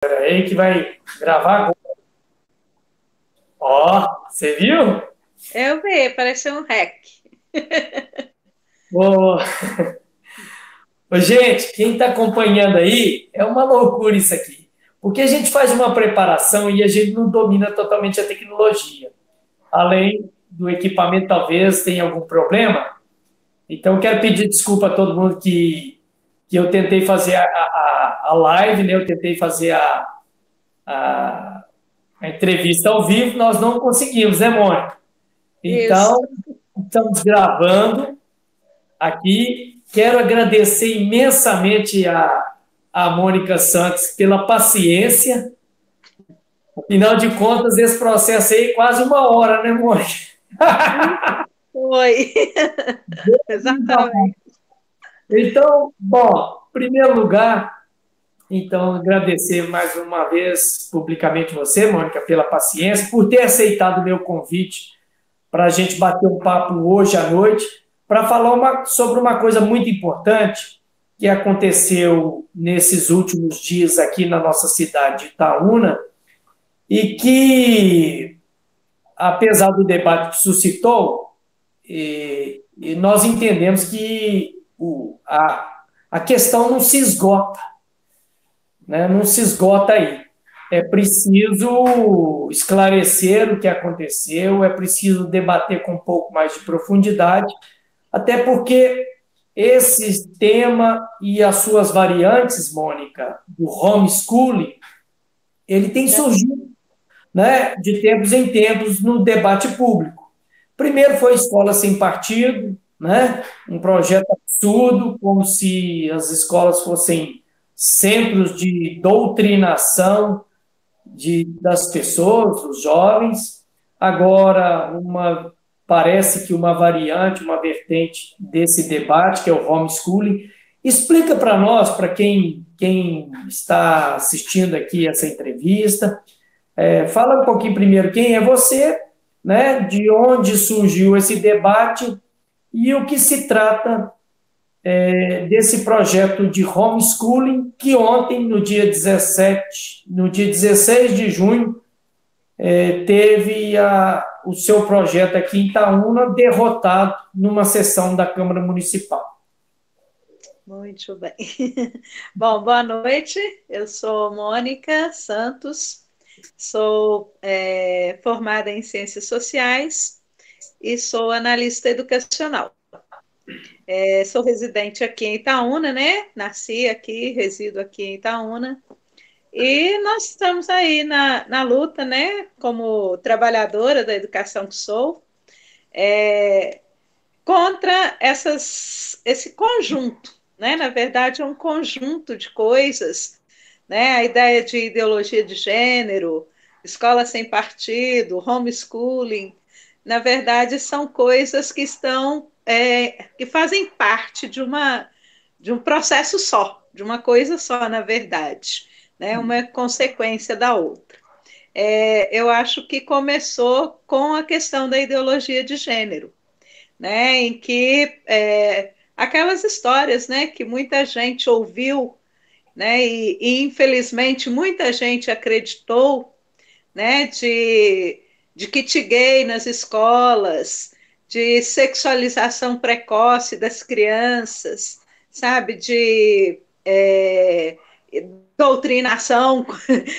Aí que vai gravar agora. Ó, você viu? Eu vi, pareceu um hack. Ô, ô, gente, quem está acompanhando aí, é uma loucura isso aqui. Porque a gente faz uma preparação e a gente não domina totalmente a tecnologia. Além do equipamento, talvez tenha algum problema. Então, eu quero pedir desculpa a todo mundo que eu tentei fazer a live, né? Eu tentei fazer a, a entrevista ao vivo, nós não conseguimos, né, Mônica? Isso. Então, estamos gravando aqui. Quero agradecer imensamente a Mônica Santos pela paciência. Afinal de contas, esse processo aí é quase uma hora, né, Mônica? Foi. Exatamente. Então, bom, em primeiro lugar, então, agradecer mais uma vez publicamente você, Mônica, pela paciência, por ter aceitado o meu convite para a gente bater um papo hoje à noite, para falar sobre uma coisa muito importante que aconteceu nesses últimos dias aqui na nossa cidade de Itaúna e que, apesar do debate que suscitou, e nós entendemos que a questão não se esgota, né? Não se esgota aí. É preciso esclarecer o que aconteceu, é preciso debater com um pouco mais de profundidade, até porque esse tema e as suas variantes, Mônica, do homeschooling, ele tem surgido, né, de tempos em tempos no debate público. Primeiro foi Escola Sem Partido, né, um projeto absurdo, como se as escolas fossem centros de doutrinação das pessoas, dos jovens. Agora, parece que uma variante, uma vertente desse debate, que é o homeschooling. Explica para nós, para quem está assistindo aqui essa entrevista, fala um pouquinho primeiro quem é você, né, de onde surgiu esse debate e o que se trata desse projeto de homeschooling que ontem, no dia 16 de junho, teve o seu projeto aqui em Itaúna derrotado numa sessão da Câmara Municipal. Muito bem. Bom, boa noite. Eu sou Mônica Santos, sou formada em Ciências Sociais e sou analista educacional. Sou residente aqui em Itaúna, né? Nasci aqui, resido aqui em Itaúna. E nós estamos aí na luta, né? Como trabalhadora da educação que sou, contra esse conjunto, né? Na verdade, é um conjunto de coisas, né? A ideia de ideologia de gênero, escola sem partido, homeschooling, na verdade, são coisas que que fazem parte de um processo só, de uma coisa só, na verdade, né? Uma consequência da outra. Eu acho que começou com a questão da ideologia de gênero, né, em que aquelas histórias, né, que muita gente ouviu, né, e infelizmente muita gente acreditou, né, de kit gay nas escolas, de sexualização precoce das crianças, sabe, de doutrinação,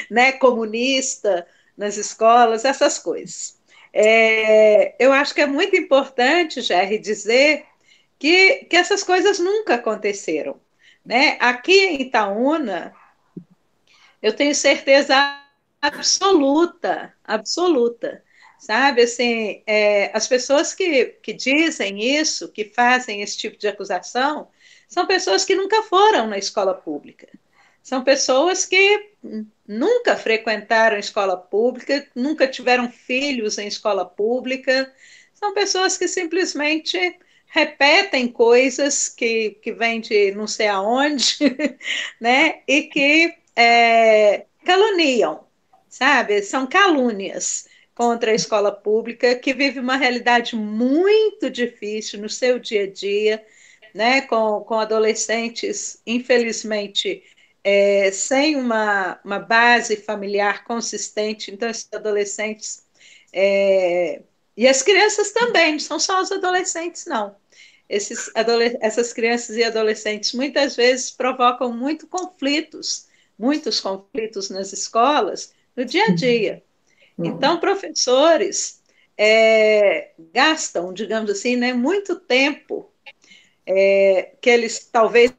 né, comunista nas escolas, essas coisas. Eu acho que é muito importante, Jerry, dizer que essas coisas nunca aconteceram. Né? Aqui em Itaúna, eu tenho certeza absoluta, absoluta, sabe? Assim, as pessoas que dizem isso, que fazem esse tipo de acusação, são pessoas que nunca foram na escola pública. São pessoas que nunca frequentaram escola pública, nunca tiveram filhos em escola pública. São pessoas que simplesmente repetem coisas que vêm de não sei aonde, né? E que caluniam, sabe? São calúnias contra a escola pública, que vive uma realidade muito difícil no seu dia a dia, né? Com adolescentes, infelizmente, sem uma base familiar consistente. Então, esses adolescentes, e as crianças também, não são só os adolescentes, não. Essas crianças e adolescentes muitas vezes provocam muitos conflitos nas escolas, no dia a dia. Então, professores gastam, digamos assim, né, muito tempo que eles talvez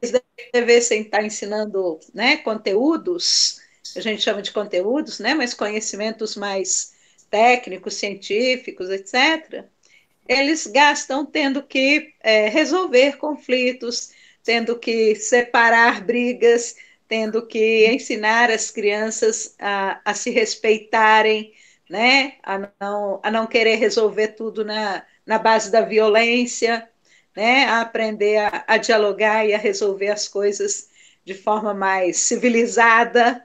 devessem estar ensinando, né, conteúdos, a gente chama de conteúdos, né, mas conhecimentos mais técnicos, científicos, etc., eles gastam tendo que resolver conflitos, tendo que separar brigas, tendo que ensinar as crianças a se respeitarem, né, a não querer resolver tudo na base da violência, né, a aprender a dialogar e a resolver as coisas de forma mais civilizada,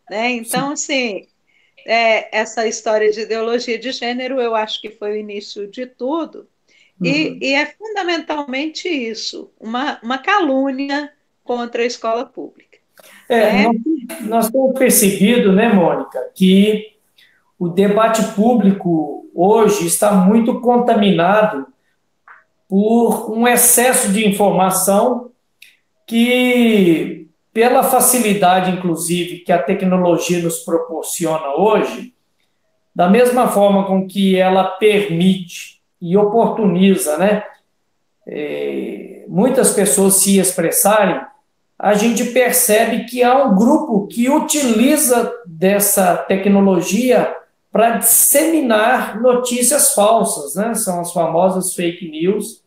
né? Então, assim, essa história de ideologia de gênero, eu acho que foi o início de tudo, e é fundamentalmente isso, uma calúnia contra a escola pública, Nós, né? nós temos percebido, né, Mônica, que o debate público hoje está muito contaminado por um excesso de informação que, pela facilidade, inclusive, que a tecnologia nos proporciona hoje, da mesma forma com que ela permite e oportuniza, né, muitas pessoas se expressarem, a gente percebe que há um grupo que utiliza dessa tecnologia para disseminar notícias falsas, né? São as famosas fake news.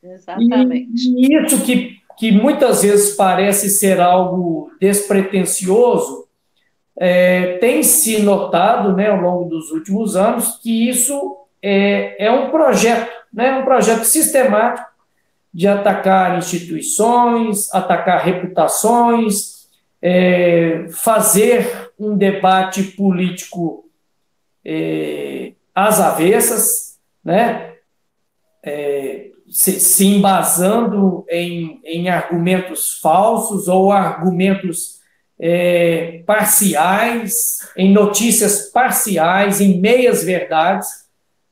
Exatamente. E isso que muitas vezes parece ser algo despretensioso, tem se notado, né, ao longo dos últimos anos que isso é um projeto, né, um projeto sistemático de atacar instituições, atacar reputações, fazer um debate político às avessas, né? Se embasando em argumentos falsos ou argumentos parciais, em notícias parciais, em meias verdades,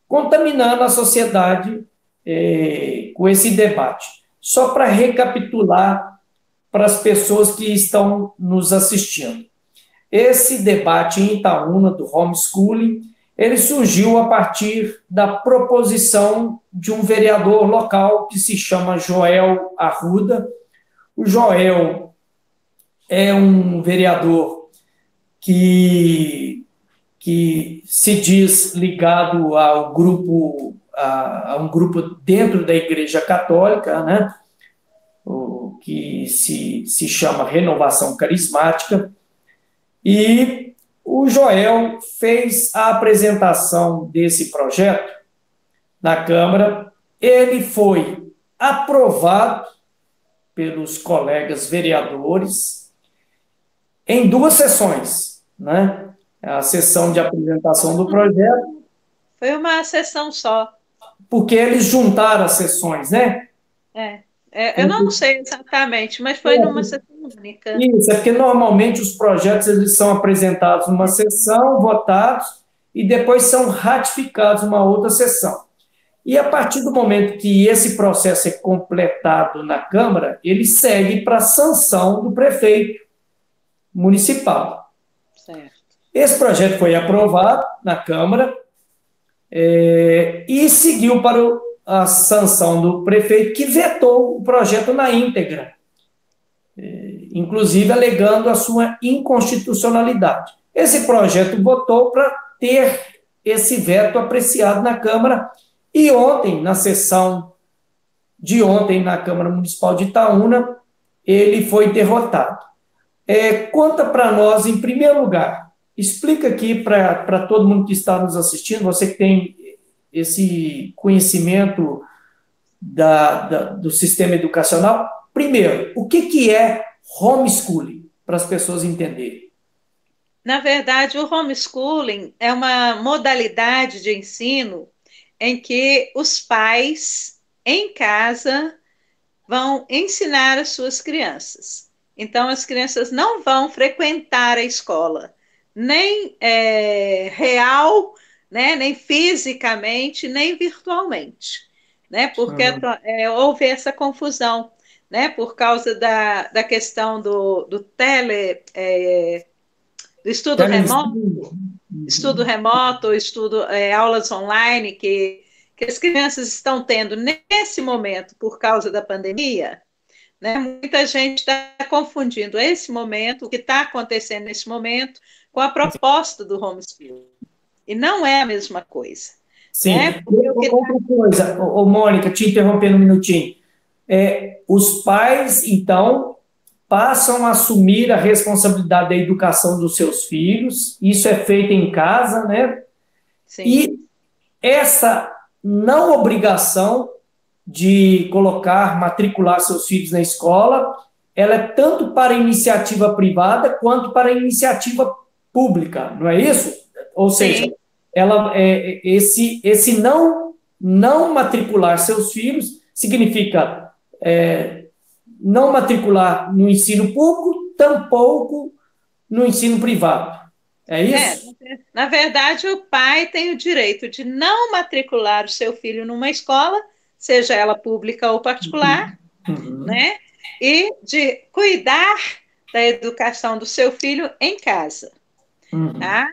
contaminando a sociedade com esse debate. Só para recapitular para as pessoas que estão nos assistindo. Esse debate em Itaúna do homeschooling, ele surgiu a partir da proposição de um vereador local que se chama Joel Arruda. O Joel é um vereador que se diz ligado ao grupo, a um grupo dentro da Igreja Católica, né? O que se chama Renovação Carismática. E o Joel fez a apresentação desse projeto na Câmara. Ele foi aprovado pelos colegas vereadores em 2 sessões, né? A sessão de apresentação do projeto. Foi uma sessão só. Porque eles juntaram as sessões, né? Eu não sei exatamente, mas foi numa sessão única. Isso, é porque normalmente os projetos eles são apresentados numa sessão, votados, e depois são ratificados numa outra sessão. E a partir do momento que esse processo é completado na Câmara, ele segue para a sanção do prefeito municipal. Certo. Esse projeto foi aprovado na Câmara e seguiu para a sanção do prefeito, que vetou o projeto na íntegra, inclusive alegando a sua inconstitucionalidade. Esse projeto votou para ter esse veto apreciado na Câmara e ontem, na sessão de ontem na Câmara Municipal de Itaúna, ele foi derrotado. Conta para nós, em primeiro lugar, explica aqui para todo mundo que está nos assistindo, você que tem esse conhecimento do sistema educacional, primeiro, o que é homeschooling, para as pessoas entenderem? Na verdade, o homeschooling é uma modalidade de ensino em que os pais, em casa, vão ensinar as suas crianças. Então, as crianças não vão frequentar a escola, nem real, né, nem fisicamente, nem virtualmente, né, porque houve essa confusão, né, por causa da questão do do estudo remoto, aulas online que as crianças estão tendo nesse momento por causa da pandemia, né? Muita gente está confundindo esse momento, o que está acontecendo nesse momento, com a proposta do homeschooling. E não é a mesma coisa. Sim. Né? Outra coisa, Mônica, te interrompendo um minutinho. Os pais, então, passam a assumir a responsabilidade da educação dos seus filhos, isso é feito em casa, né? Sim. E essa não obrigação de matricular seus filhos na escola, ela é tanto para iniciativa privada quanto para iniciativa pública, não é isso? Ou seja, esse não matricular seus filhos significa não matricular no ensino público, tampouco no ensino privado. É isso? Na verdade, o pai tem o direito de não matricular o seu filho numa escola, seja ela pública ou particular, né? E de cuidar da educação do seu filho em casa. Tá?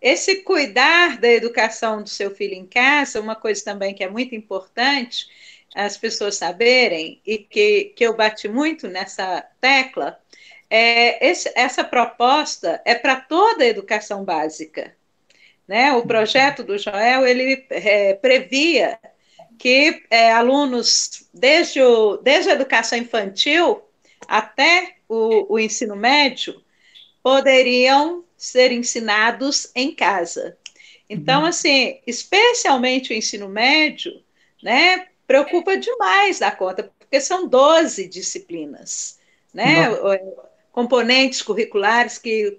Esse cuidar da educação do seu filho em casa, uma coisa também que é muito importante as pessoas saberem, e que eu bati muito nessa tecla, essa proposta é para toda a educação básica. Né? O projeto do Joel, ele previa que alunos, desde a educação infantil até o ensino médio, poderiam ser ensinados em casa. Então, assim, especialmente o ensino médio, né, preocupa demais da conta, porque são 12 disciplinas, né, componentes curriculares que,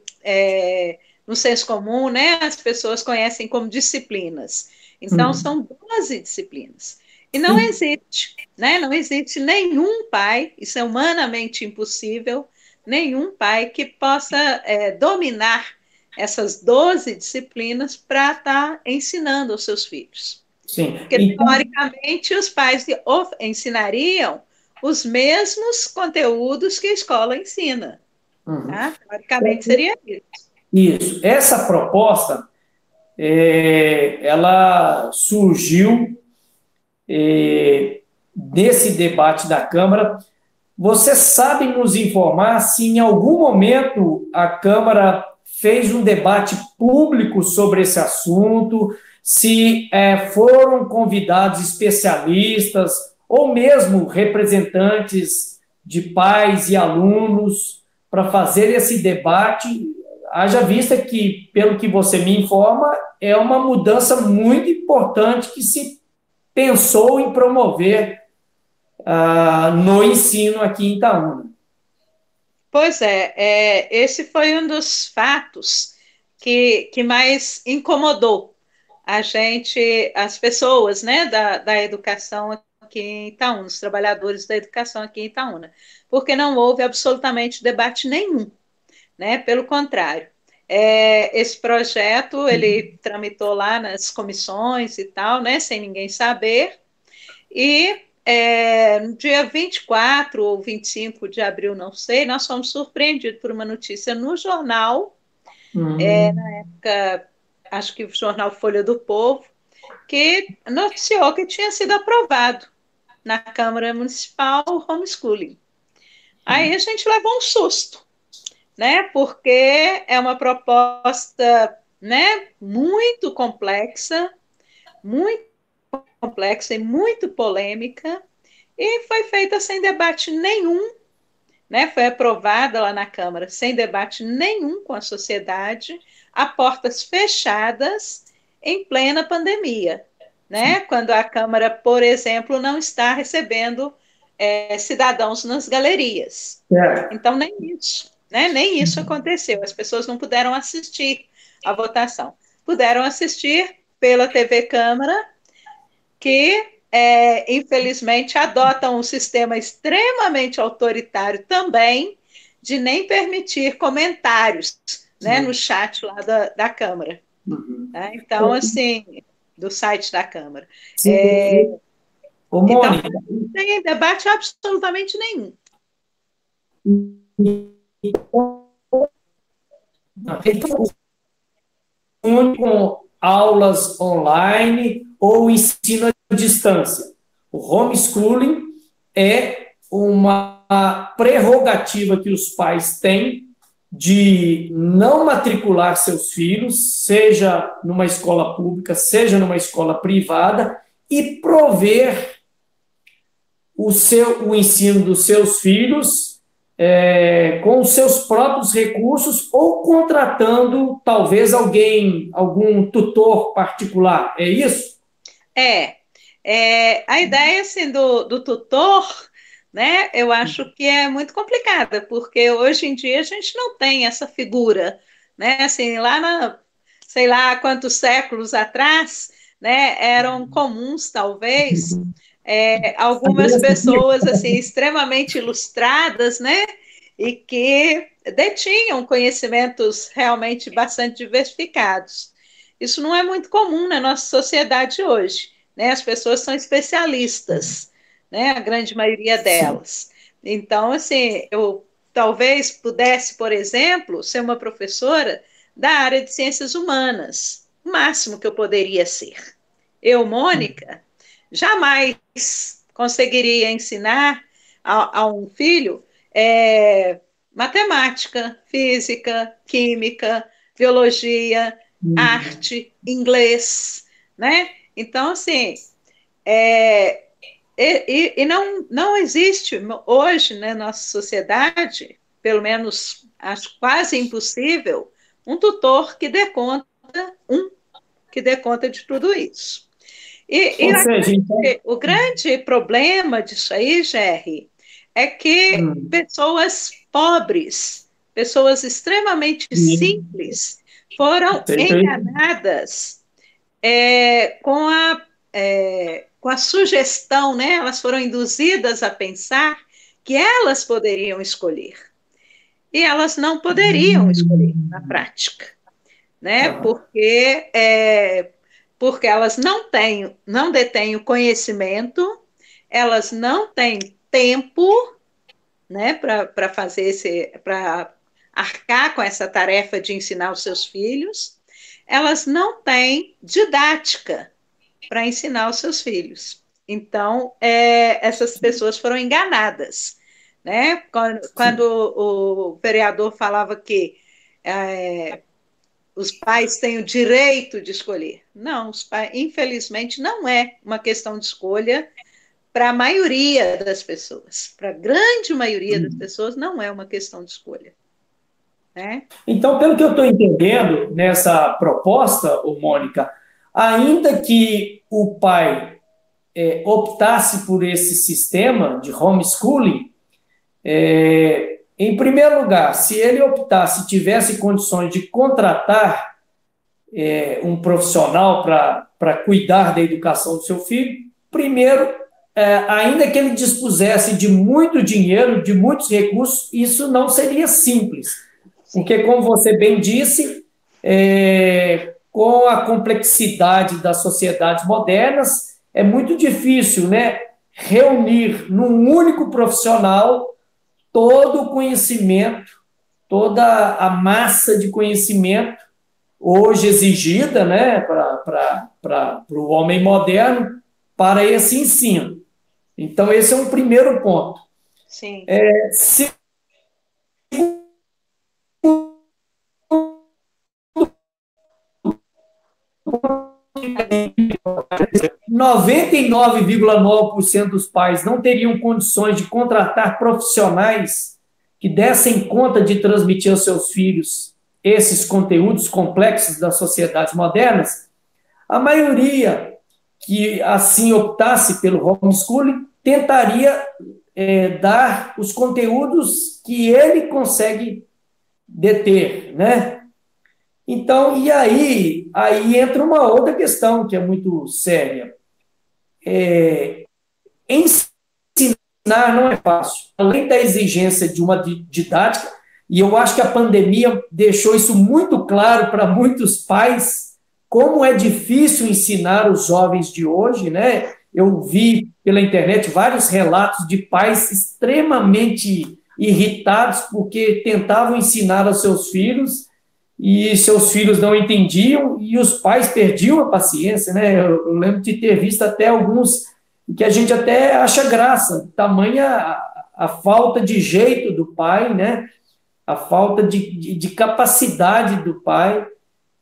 no senso comum, né, as pessoas conhecem como disciplinas. Então, são 12 disciplinas. E não existe, né, não existe nenhum pai, isso é humanamente impossível, nenhum pai que possa dominar essas 12 disciplinas para estar ensinando aos seus filhos. Sim. Porque, então, teoricamente, os pais ensinariam os mesmos conteúdos que a escola ensina. Tá? Teoricamente, seria isso. Isso. Essa proposta, ela surgiu desse debate da Câmara. Você sabe nos informar se em algum momento a Câmara fez um debate público sobre esse assunto, se foram convidados especialistas ou mesmo representantes de pais e alunos para fazer esse debate, haja vista que, pelo que você me informa, é uma mudança muito importante que se pensou em promover no ensino aqui em Itaúna. Pois esse foi um dos fatos que mais incomodou a gente, as pessoas, né, da educação aqui em Itaúna, os trabalhadores da educação aqui em Itaúna, porque não houve absolutamente debate nenhum, né, pelo contrário. Esse projeto, ele tramitou lá nas comissões e tal, né, sem ninguém saber, e no dia 24 ou 25 de abril, não sei, nós fomos surpreendidos por uma notícia no jornal, na época, acho que o jornal Folha do Povo, que noticiou que tinha sido aprovado na Câmara Municipal o homeschooling. Aí a gente levou um susto, né? Porque é uma proposta, né, muito complexa e muito polêmica, e foi feita sem debate nenhum, né? Foi aprovada lá na Câmara sem debate nenhum com a sociedade, a portas fechadas, em plena pandemia, né? Quando a Câmara, por exemplo, não está recebendo cidadãos nas galerias. Então, nem isso, né? Nem isso aconteceu. As pessoas não puderam assistir à votação. Puderam assistir pela TV Câmara, que infelizmente, adotam um sistema extremamente autoritário também, de nem permitir comentários, né, no chat lá da Câmara. Uhum. Né? Então, assim, do site da Câmara. Sim. Ô, Então, Mônica, não tem debate absolutamente nenhum. então, com aulas online ou ensino à distância. O homeschooling é uma prerrogativa que os pais têm de não matricular seus filhos, seja numa escola pública, seja numa escola privada, e prover o ensino dos seus filhos com os seus próprios recursos ou contratando talvez algum tutor particular. É isso? A ideia assim, do tutor, né, eu acho que é muito complicada, porque hoje em dia a gente não tem essa figura, né, assim, sei lá quantos séculos atrás, né, eram comuns, talvez, algumas pessoas, assim, extremamente ilustradas, né, e que detinham conhecimentos realmente bastante diversificados. Isso não é muito comum na nossa sociedade hoje, né? As pessoas são especialistas, né? A grande maioria Sim. delas. Então, assim, eu talvez pudesse, por exemplo, ser uma professora da área de ciências humanas, o máximo que eu poderia ser. Eu, Mônica, jamais conseguiria ensinar a um filho matemática, física, química, biologia, arte, inglês, né? Então, assim, não existe hoje, né, na nossa sociedade, pelo menos acho quase impossível, um tutor que dê conta de tudo isso. Ou seja, então. O grande problema disso aí, Jerry, é que pessoas pobres, pessoas extremamente simples, foram enganadas com a sugestão, né? Elas foram induzidas a pensar que elas poderiam escolher. E elas não poderiam escolher na prática, né? Porque elas não detêm o conhecimento, elas não têm tempo, né, para para arcar com essa tarefa de ensinar os seus filhos, elas não têm didática para ensinar os seus filhos. Então, essas pessoas foram enganadas, né? Quando o vereador falava que os pais têm o direito de escolher. Não, infelizmente, não é uma questão de escolha para a maioria das pessoas. Para a grande maioria das pessoas, não é uma questão de escolha. Né? Então, pelo que eu estou entendendo nessa proposta, ô Mônica, ainda que o pai optasse por esse sistema de homeschooling, em primeiro lugar, se ele optasse, tivesse condições de contratar um profissional para cuidar da educação do seu filho, primeiro, ainda que ele dispusesse de muito dinheiro, de muitos recursos, isso não seria simples. Porque, como você bem disse, com a complexidade das sociedades modernas, é muito difícil, né, reunir num único profissional todo o conhecimento, toda a massa de conhecimento hoje exigida, né, para o homem moderno para esse ensino. Então, esse é um primeiro ponto. Sim. Se 99,9% dos pais não teriam condições de contratar profissionais que dessem conta de transmitir aos seus filhos esses conteúdos complexos das sociedades modernas, a maioria que assim optasse pelo homeschooling tentaria dar os conteúdos que ele consegue deter, né? Então, e aí entra uma outra questão que é muito séria. ensinar não é fácil. Além da exigência de uma didática, e eu acho que a pandemia deixou isso muito claro para muitos pais, como é difícil ensinar os jovens de hoje, né? Eu vi pela internet vários relatos de pais extremamente irritados porque tentavam ensinar aos seus filhos e seus filhos não entendiam e os pais perdiam a paciência, né? Eu lembro de ter visto até alguns que a gente até acha graça, tamanha a falta de jeito do pai, né? A falta de capacidade do pai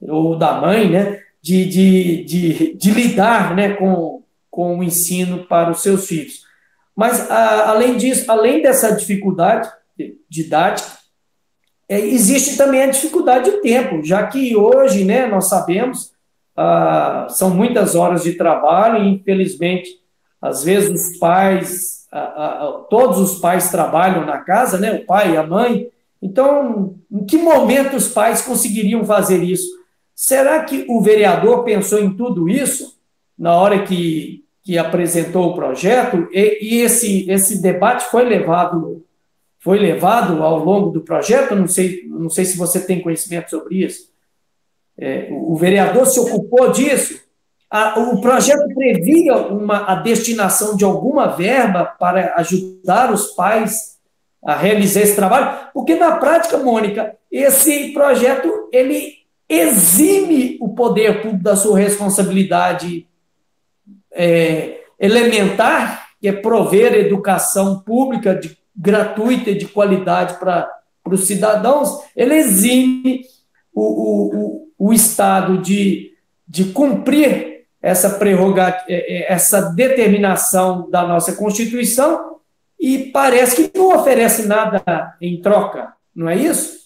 ou da mãe, né? De lidar, né? Com o ensino para os seus filhos. Mas, além disso, além dessa dificuldade didática, existe também a dificuldade de tempo, já que hoje, né, nós sabemos, são muitas horas de trabalho e, infelizmente, às vezes os pais, todos os pais trabalham na casa, né, o pai e a mãe. Então, em que momento os pais conseguiriam fazer isso? Será que o vereador pensou em tudo isso na hora que apresentou o projeto? E esse debate foi levado ao longo do projeto? Não sei se você tem conhecimento sobre isso. O vereador se ocupou disso? O projeto previa a destinação de alguma verba para ajudar os pais a realizar esse trabalho? Porque, na prática, Mônica, esse projeto ele exime o poder público da sua responsabilidade elementar, que é prover educação pública gratuita e de qualidade para os cidadãos. Ele exime o Estado de cumprir essa prerrogativa, essa determinação da nossa Constituição, e parece que não oferece nada em troca, não é isso?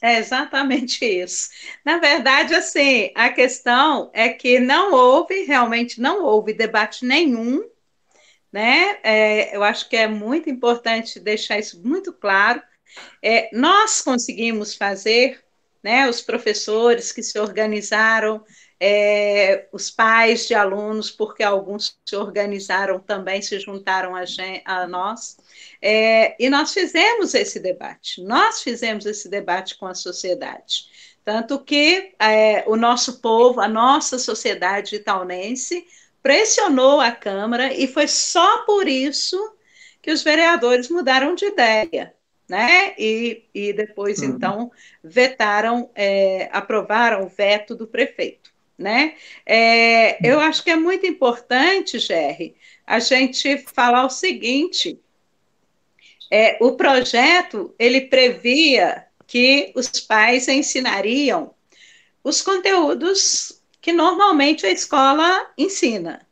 É exatamente isso. Na verdade, assim, a questão é que não houve, realmente não houve debate nenhum, né? Eu acho que é muito importante deixar isso muito claro. Nós conseguimos fazer, né, os professores que se organizaram, os pais de alunos, porque alguns se organizaram também, se juntaram a nós, e nós fizemos esse debate com a sociedade. Tanto que o nosso povo, a nossa sociedade itaunense, pressionou a Câmara, e foi só por isso que os vereadores mudaram de ideia, né? E depois, então, aprovaram o veto do prefeito, né? Eu acho que é muito importante, Gerry, a gente falar o seguinte: o projeto ele previa que os pais ensinariam os conteúdos que normalmente a escola ensina.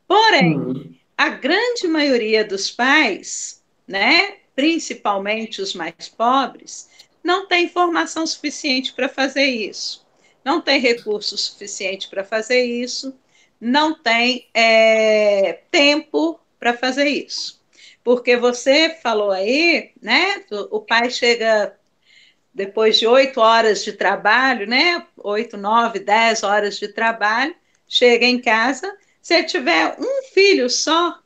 Porém, a grande maioria dos pais, né, principalmente os mais pobres, não tem formação suficiente para fazer isso, não tem recurso suficiente para fazer isso, não tem tempo para fazer isso. Porque você falou aí, né, o pai chega depois de 8 horas de trabalho, né, 8, 9, 10 horas de trabalho, chega em casa, se tiver um filho só,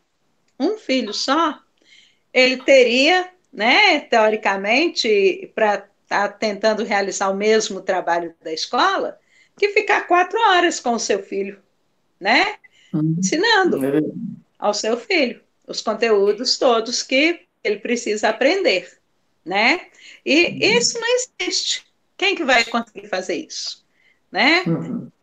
ele teria, né, teoricamente, para estar tentando realizar o mesmo trabalho da escola, que ficar 4 horas com o seu filho, né, ensinando ao seu filho os conteúdos todos que ele precisa aprender, né? E isso não existe. Quem que vai conseguir fazer isso, né?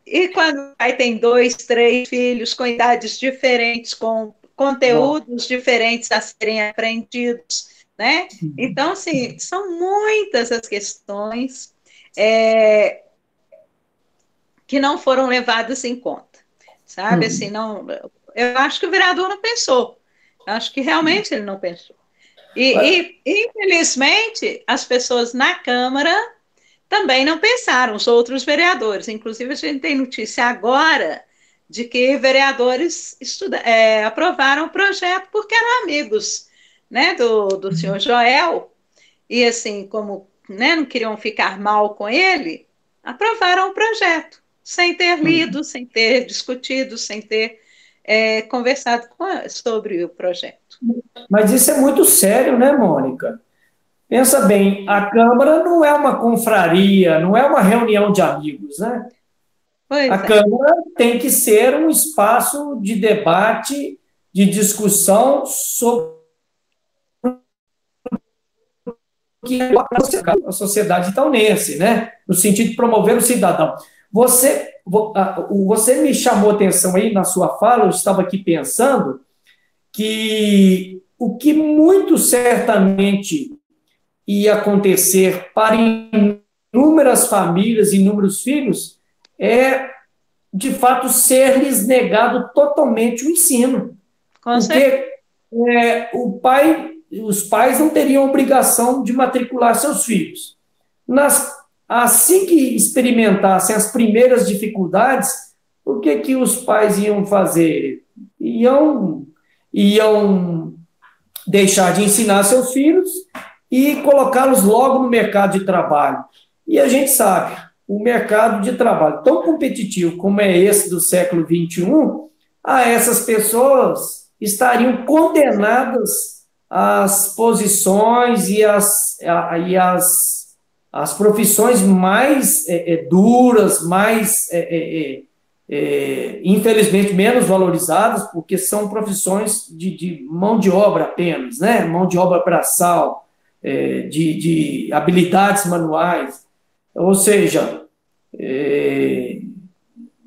E quando o pai tem 2, 3 filhos com idades diferentes, com conteúdos diferentes a serem aprendidos, né? Então, assim, são muitas as questões que não foram levadas em conta, sabe? Assim, não, eu acho que o vereador não pensou. Eu acho que realmente ele não pensou. E infelizmente, as pessoas na Câmara também não pensaram, os outros vereadores. Inclusive, a gente tem notícia agora de que vereadores aprovaram o projeto porque eram amigos, né, do senhor Joel, e assim, como, né, não queriam ficar mal com ele, aprovaram o projeto, sem ter lido, sem ter discutido, sem ter conversado sobre o projeto. Mas isso é muito sério, né, Mônica? Pensa bem, a Câmara não é uma confraria, não é uma reunião de amigos, né? A Pois é. Câmara tem que ser um espaço de debate, de discussão sobre o que é a sociedade taunense, né? No sentido de promover o cidadão. Você me chamou atenção aí na sua fala, eu estava aqui pensando que o que muito certamente ia acontecer para inúmeras famílias, inúmeros filhos, é, de fato, ser-lhes negado totalmente o ensino. Com certeza. Porque os pais não teriam obrigação de matricular seus filhos. Assim que experimentassem as primeiras dificuldades, o que os pais iam fazer? Iam deixar de ensinar seus filhos e colocá-los logo no mercado de trabalho. E a gente sabe, o mercado de trabalho tão competitivo como é esse do século XXI, essas pessoas estariam condenadas às posições e às profissões mais duras, mais, infelizmente, menos valorizadas, porque são profissões de mão de obra apenas, né? Mão de obra braçal, de habilidades manuais, ou seja,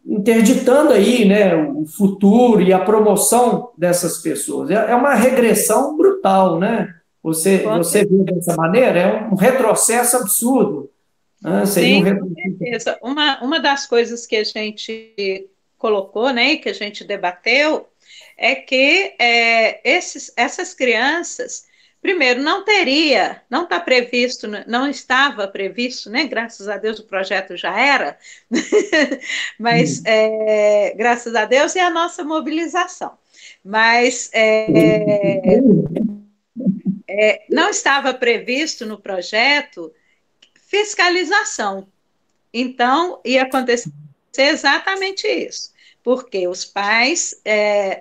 interditando aí, né, o futuro e a promoção dessas pessoas. É uma regressão brutal, né? Você vê dessa maneira? É um retrocesso absurdo. Né? Seria Sim, com certeza. Uma das coisas que a gente colocou, né, e que a gente debateu, é que essas crianças, primeiro, não está previsto, não estava previsto, né? Graças a Deus o projeto já era, mas graças a Deus e a nossa mobilização. Mas não estava previsto no projeto fiscalização. Então, ia acontecer exatamente isso, porque os pais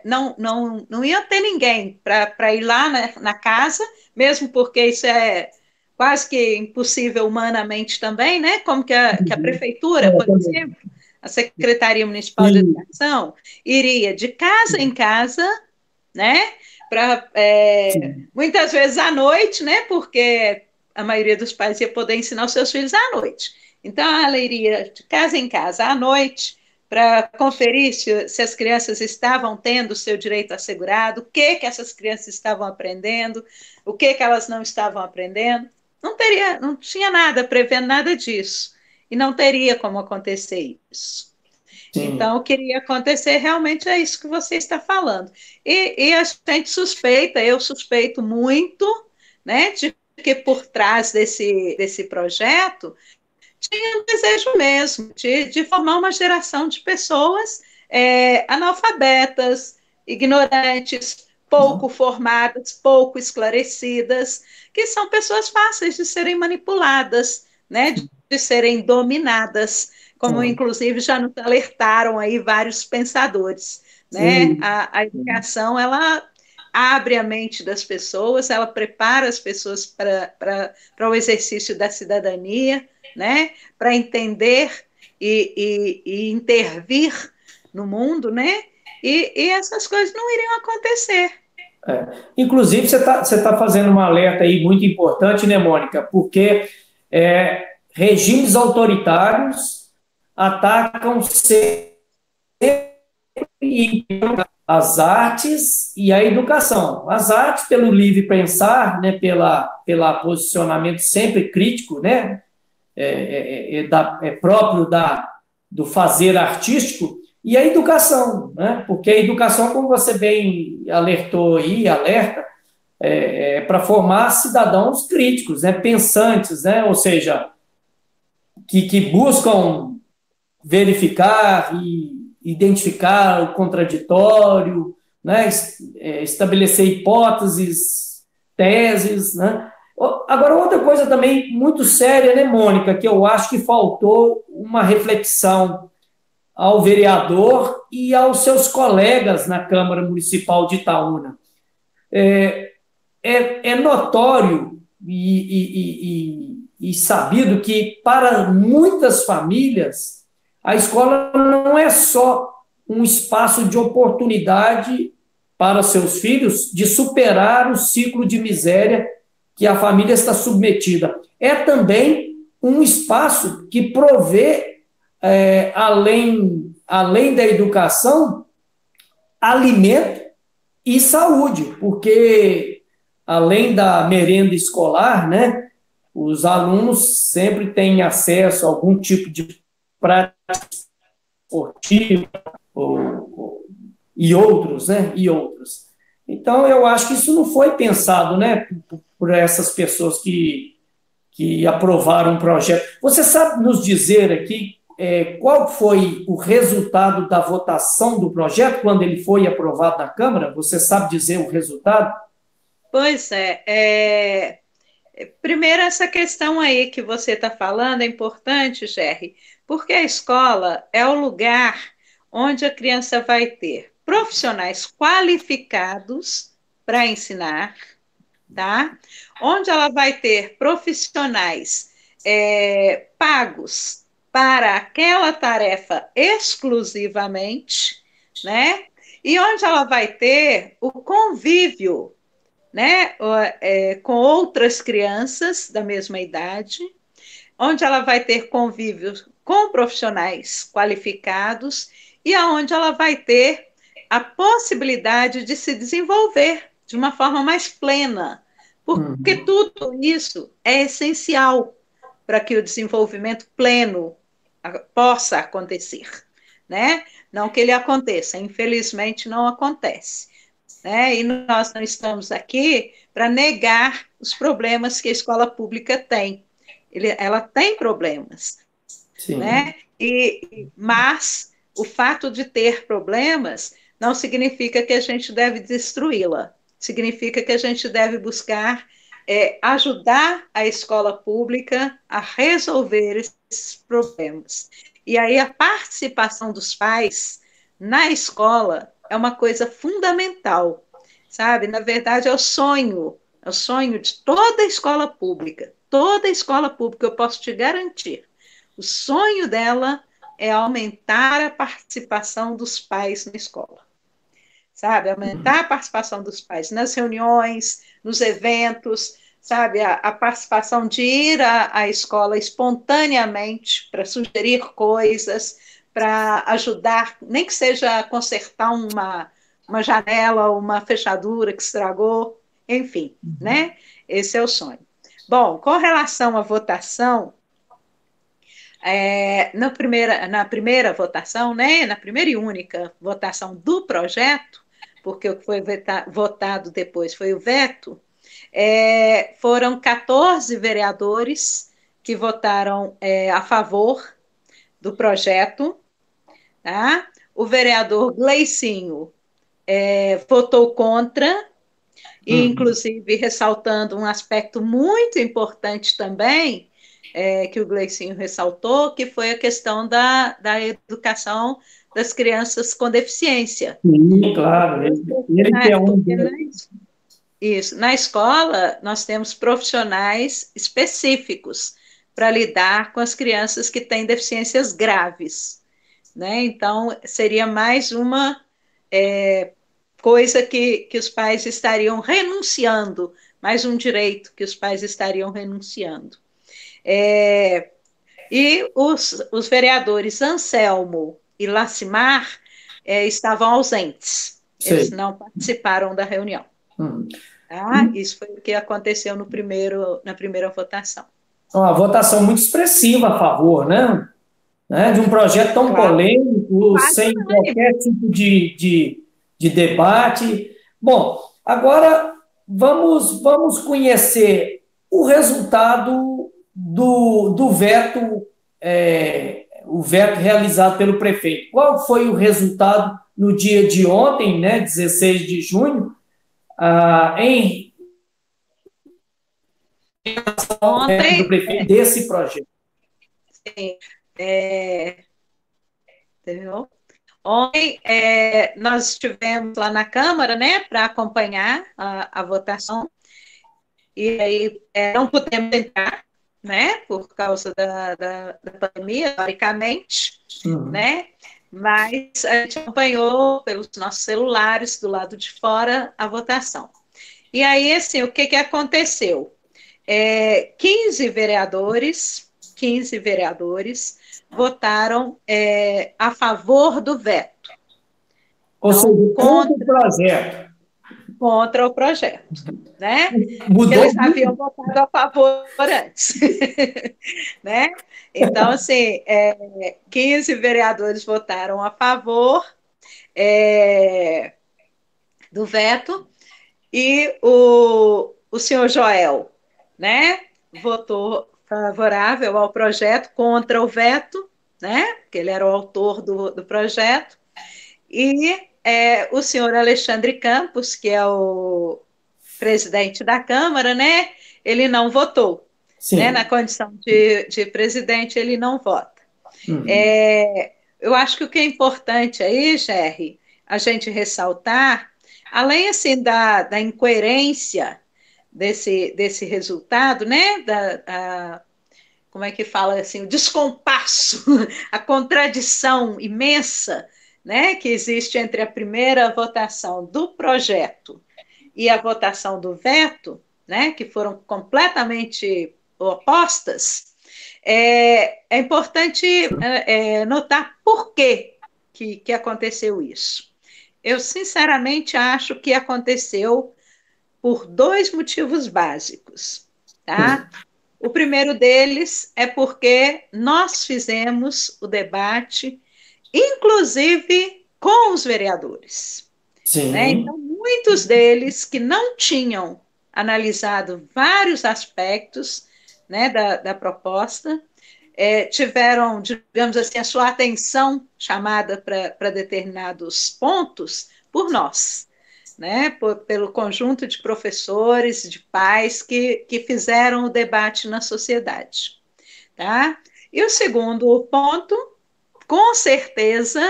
não iam ter ninguém para ir lá na casa, mesmo porque isso é quase que impossível humanamente também, né? Como que a prefeitura, por exemplo, a Secretaria Municipal de Educação, iria de casa em casa, né? Muitas vezes à noite, né? Porque a maioria dos pais ia poder ensinar os seus filhos à noite. Então, ela iria de casa em casa à noite para conferir se as crianças estavam tendo o seu direito assegurado, o que essas crianças estavam aprendendo, o que elas não estavam aprendendo. Não tinha nada prevendo nada disso. E não teria como acontecer isso. Sim. Então, o que iria acontecer realmente é isso que você está falando. E a gente suspeita, eu suspeito muito, né, de que por trás desse projeto tinha um desejo mesmo de formar uma geração de pessoas analfabetas, ignorantes, pouco formadas, pouco esclarecidas, que são pessoas fáceis de serem manipuladas, né, de serem dominadas, como inclusive já nos alertaram aí vários pensadores, né? A educação, ela abre a mente das pessoas, ela prepara as pessoas para o exercício da cidadania, né? Para entender e intervir no mundo, né? E essas coisas não iriam acontecer. Inclusive, você tá fazendo um alerta aí muito importante, né, Mônica? Porque regimes autoritários atacam sempre as artes e a educação. As artes pelo livre pensar, né, pela posicionamento sempre crítico, né, próprio do fazer artístico, e a educação, né, porque a educação, como você bem alertou aí, alerta, para formar cidadãos críticos, né, pensantes, né, ou seja, que buscam verificar e identificar o contraditório, né, estabelecer hipóteses, teses, né. Agora, outra coisa também muito séria, né, Mônica, que eu acho que faltou uma reflexão ao vereador e aos seus colegas na Câmara Municipal de Itaúna. É notório e sabido que, para muitas famílias, a escola não é só um espaço de oportunidade para seus filhos de superar o ciclo de miséria que a família está submetida. É também um espaço que provê, além da educação, alimento e saúde, porque além da merenda escolar, né, os alunos sempre têm acesso a algum tipo de prática esportiva e outros, né? E outros. Então, eu acho que isso não foi pensado, né, por essas pessoas que aprovaram o projeto. Você sabe nos dizer aqui qual foi o resultado da votação do projeto quando ele foi aprovado na Câmara? Você sabe dizer o resultado? Pois primeiro, essa questão aí que você está falando é importante, Gerry, porque a escola é o lugar onde a criança vai ter profissionais qualificados para ensinar, tá? Onde ela vai ter profissionais pagos para aquela tarefa exclusivamente, né? E onde ela vai ter o convívio, né, com outras crianças da mesma idade, onde ela vai ter convívio com profissionais qualificados e aonde ela vai ter a possibilidade de se desenvolver de uma forma mais plena, porque tudo isso é essencial para que o desenvolvimento pleno possa acontecer, né? Não que ele aconteça, infelizmente não acontece, né? E nós não estamos aqui para negar os problemas que a escola pública tem. Ela tem problemas, Sim. né? Mas o fato de ter problemas não significa que a gente deve destruí-la. Significa que a gente deve buscar ajudar a escola pública a resolver esses problemas. E aí a participação dos pais na escola é uma coisa fundamental, sabe? Na verdade, é o sonho de toda escola pública. Toda escola pública, eu posso te garantir, o sonho dela é aumentar a participação dos pais na escola, sabe? Aumentar a participação dos pais nas reuniões, nos eventos, sabe? A participação de ir à escola espontaneamente para sugerir coisas, para ajudar, nem que seja a consertar uma janela, uma fechadura que estragou, enfim, né? Esse é o sonho. Bom, com relação à votação, na primeira votação, né, na primeira e única votação do projeto, porque o que foi votado depois foi o veto, foram 14 vereadores que votaram a favor do projeto, tá? O vereador Gleicinho votou contra, e inclusive ressaltando um aspecto muito importante também, que o Gleicinho ressaltou, que foi a questão da educação das crianças com deficiência. Sim, claro. Ele que é um deles. Isso. Na escola, nós temos profissionais específicos para lidar com as crianças que têm deficiências graves, né? Então, seria mais uma coisa que os pais estariam renunciando, mais um direito que os pais estariam renunciando. E os vereadores Anselmo e Lacimar estavam ausentes. Sim. Eles não participaram da reunião. Tá? Isso foi o que aconteceu na primeira votação. Uma votação muito expressiva a favor, né? De um projeto tão polêmico, sem qualquer tipo de debate. Bom, agora vamos conhecer o resultado do veto, o veto realizado pelo prefeito. Qual foi o resultado no dia de ontem, né, 16 de junho, em relação do prefeito desse projeto? Sim, entendeu? Ontem nós estivemos lá na Câmara, né, para acompanhar a votação, e aí não pudemos entrar, né, por causa da pandemia, teoricamente, né, mas a gente acompanhou pelos nossos celulares, do lado de fora, a votação. E aí, assim, o que aconteceu? 15 vereadores votaram a favor do veto. Ou seja, contra o projeto. Contra o projeto, né? Porque eles haviam votado a favor antes. Né? Então, assim, 15 vereadores votaram a favor do veto e o senhor Joel, né, votou favorável ao projeto, contra o veto, né, porque ele era o autor do projeto, e o senhor Alexandre Campos, que é o presidente da Câmara, né, ele não votou. Né, na condição de presidente, ele não vota. Eu acho que o que é importante aí, Gerry, a gente ressaltar, além assim da incoerência desse resultado, né, como é que fala assim, o descompasso, a contradição imensa, né, que existe entre a primeira votação do projeto e a votação do veto, né, que foram completamente opostas, é importante notar por que aconteceu isso. Eu, sinceramente, acho que aconteceu por dois motivos básicos, tá? O primeiro deles é porque nós fizemos o debate, inclusive com os vereadores. Sim. Né? Então, muitos deles que não tinham analisado vários aspectos, né, da proposta, tiveram, digamos assim, a sua atenção chamada para determinados pontos por nós, né, pelo conjunto de professores, de pais que fizeram o debate na sociedade. Tá? E o segundo ponto, com certeza,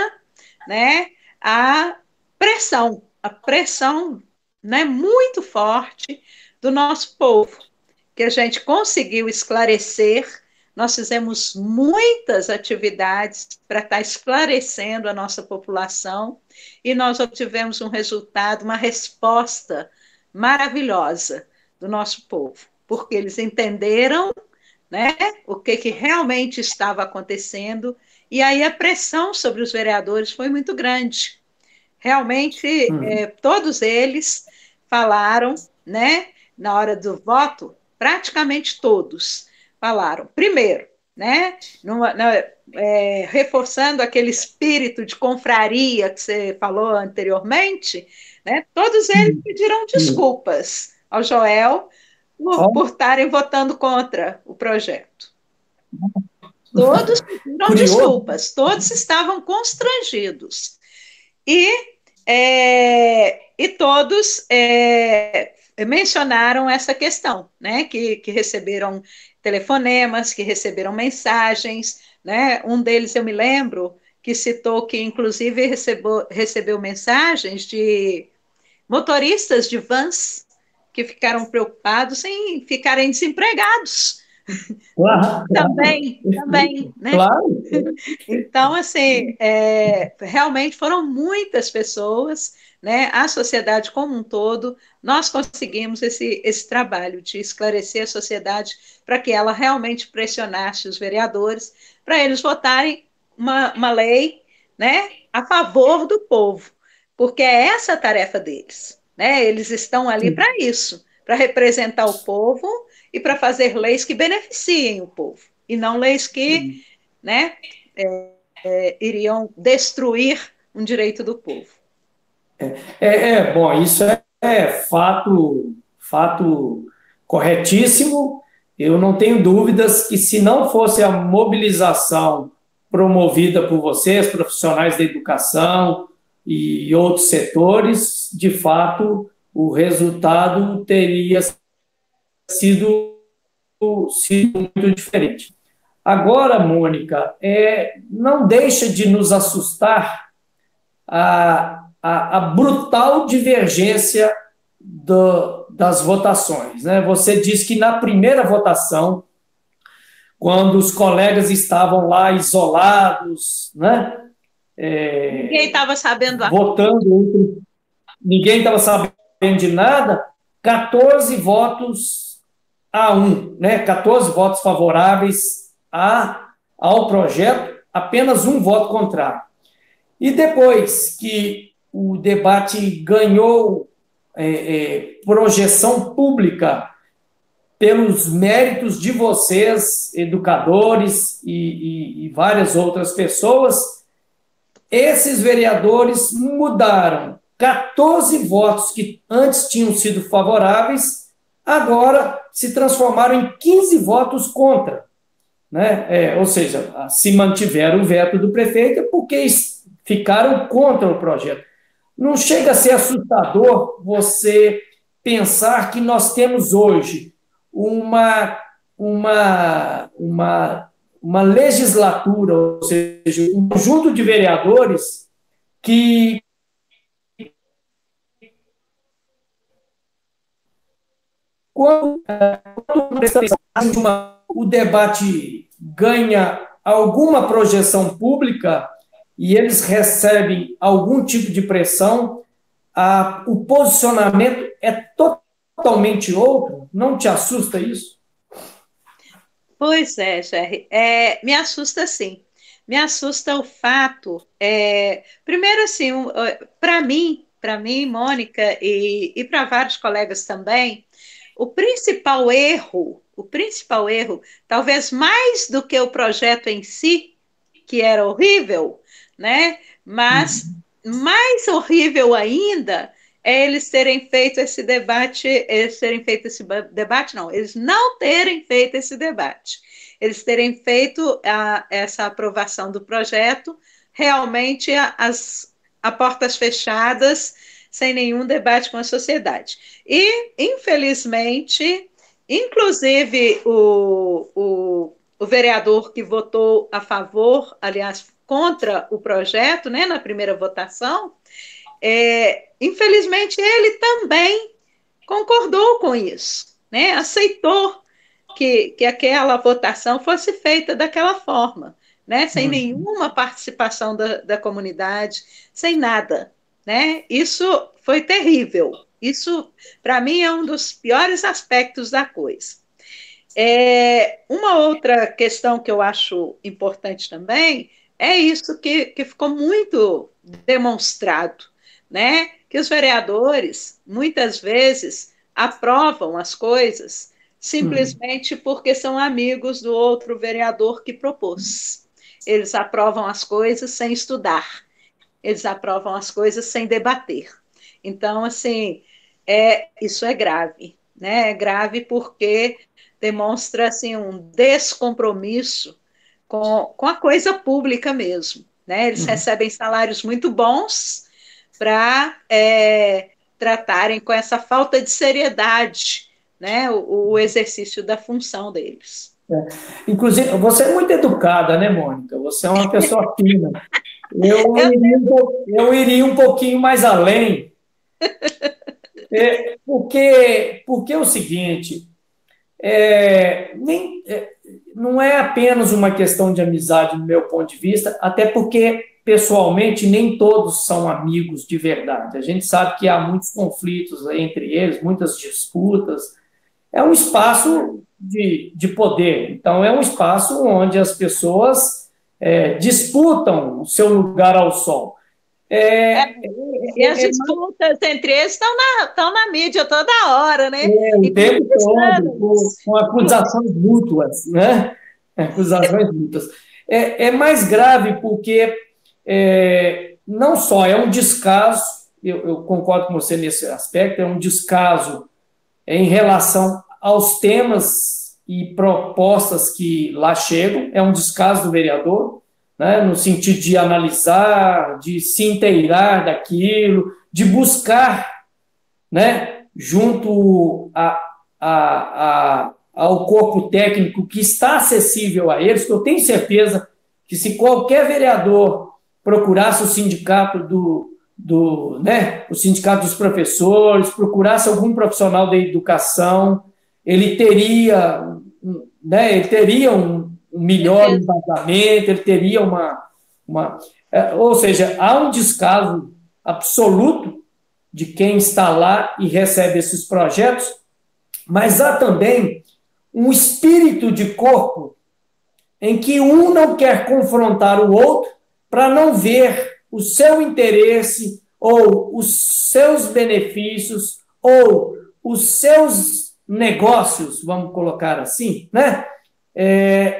né, a pressão, né, muito forte do nosso povo, que a gente conseguiu esclarecer. Nós fizemos muitas atividades para estar esclarecendo a nossa população e nós obtivemos um resultado, uma resposta maravilhosa do nosso povo, porque eles entenderam, né, o que realmente estava acontecendo, e aí a pressão sobre os vereadores foi muito grande. Realmente, todos eles falaram, né, na hora do voto, praticamente todos falaram. Primeiro, né, reforçando aquele espírito de confraria que você falou anteriormente, né, todos eles pediram desculpas ao Joel por estarem votando contra o projeto. Todos pediram desculpas, todos estavam constrangidos. E todos mencionaram essa questão, né, que receberam telefonemas, que receberam mensagens, né, um deles eu me lembro que citou que inclusive recebeu mensagens de motoristas de vans que ficaram preocupados em ficarem desempregados. Claro. Também, né? Claro. Então, assim, realmente foram muitas pessoas, né? A sociedade como um todo, nós conseguimos esse trabalho de esclarecer a sociedade para que ela realmente pressionasse os vereadores para eles votarem uma lei, né, a favor do povo, porque é essa a tarefa deles, né? Eles estão ali para isso, para representar o povo e para fazer leis que beneficiem o povo, e não leis que, né, iriam destruir um direito do povo. Bom, isso é fato corretíssimo. Eu não tenho dúvidas que, se não fosse a mobilização promovida por vocês, profissionais da educação e outros setores, de fato, o resultado teria sido muito diferente. Agora, Mônica, não deixa de nos assustar a brutal divergência das votações, né? Você diz que na primeira votação, quando os colegas estavam lá isolados, né? Ninguém estava sabendo. Votando, ninguém estava sabendo de nada, 14 votos a 1, né? 14 votos favoráveis ao projeto, apenas um voto contrário. E depois que o debate ganhou projeção pública pelos méritos de vocês, educadores e várias outras pessoas, esses vereadores mudaram 14 votos que antes tinham sido favoráveis, agora se transformaram em 15 votos contra. Né? Ou seja, se mantiveram o veto do prefeito porque ficaram contra o projeto. Não chega a ser assustador você pensar que nós temos hoje uma legislatura, ou seja, um conjunto de vereadores que quando o debate ganha alguma projeção pública e eles recebem algum tipo de pressão, o posicionamento é totalmente outro. Não te assusta isso? Pois é, Jerry. Me assusta sim. Me assusta o fato. Primeiro, assim, para mim, Mônica, e para vários colegas também, o principal erro, talvez mais do que o projeto em si, que era horrível, né? Mas mais horrível ainda é eles terem feito esse debate, eles não terem feito esse debate, eles terem feito essa aprovação do projeto realmente a portas fechadas, sem nenhum debate com a sociedade. E, infelizmente, inclusive o vereador que votou a favor, aliás, contra o projeto, né, na primeira votação, infelizmente ele também concordou com isso, né, aceitou que aquela votação fosse feita daquela forma, né, sem nenhuma participação da comunidade, sem nada, né? Isso foi terrível. Isso, para mim, é um dos piores aspectos da coisa. Uma outra questão que eu acho importante também é isso que ficou muito demonstrado, né? Que os vereadores, muitas vezes, aprovam as coisas simplesmente porque são amigos do outro vereador que propôs. Eles aprovam as coisas sem estudar, eles aprovam as coisas sem debater. Então, assim, isso é grave, né? É grave porque demonstra assim, um descompromisso com a coisa pública mesmo. Né? Eles recebem salários muito bons para tratarem com essa falta de seriedade, né? o exercício da função deles. Inclusive, você é muito educada, né, Mônica? Você é uma pessoa fina. Eu iria um pouquinho mais além, porque é o seguinte, não é apenas uma questão de amizade, do meu ponto de vista, até porque, pessoalmente, nem todos são amigos de verdade. A gente sabe que há muitos conflitos entre eles, muitas disputas. É um espaço de poder, então é um espaço onde as pessoas disputam o seu lugar ao sol. E as disputas entre eles estão na mídia toda hora, né? O tempo todo, com acusações mútuas, né? Acusações mútuas. É mais grave porque não só é um descaso, eu concordo com você nesse aspecto, é um descaso em relação aos temas e propostas que lá chegam, é um descaso do vereador, né, no sentido de analisar, de se inteirar daquilo, de buscar, né, junto ao corpo técnico que está acessível a eles, que eu tenho certeza que se qualquer vereador procurasse o sindicato o sindicato dos professores, procurasse algum profissional da educação, ele teria, um melhor embasamento, ele teria ou seja, há um descaso absoluto de quem está lá e recebe esses projetos, mas há também um espírito de corpo em que um não quer confrontar o outro para não ver o seu interesse ou os seus benefícios ou os seus negócios, vamos colocar assim, né?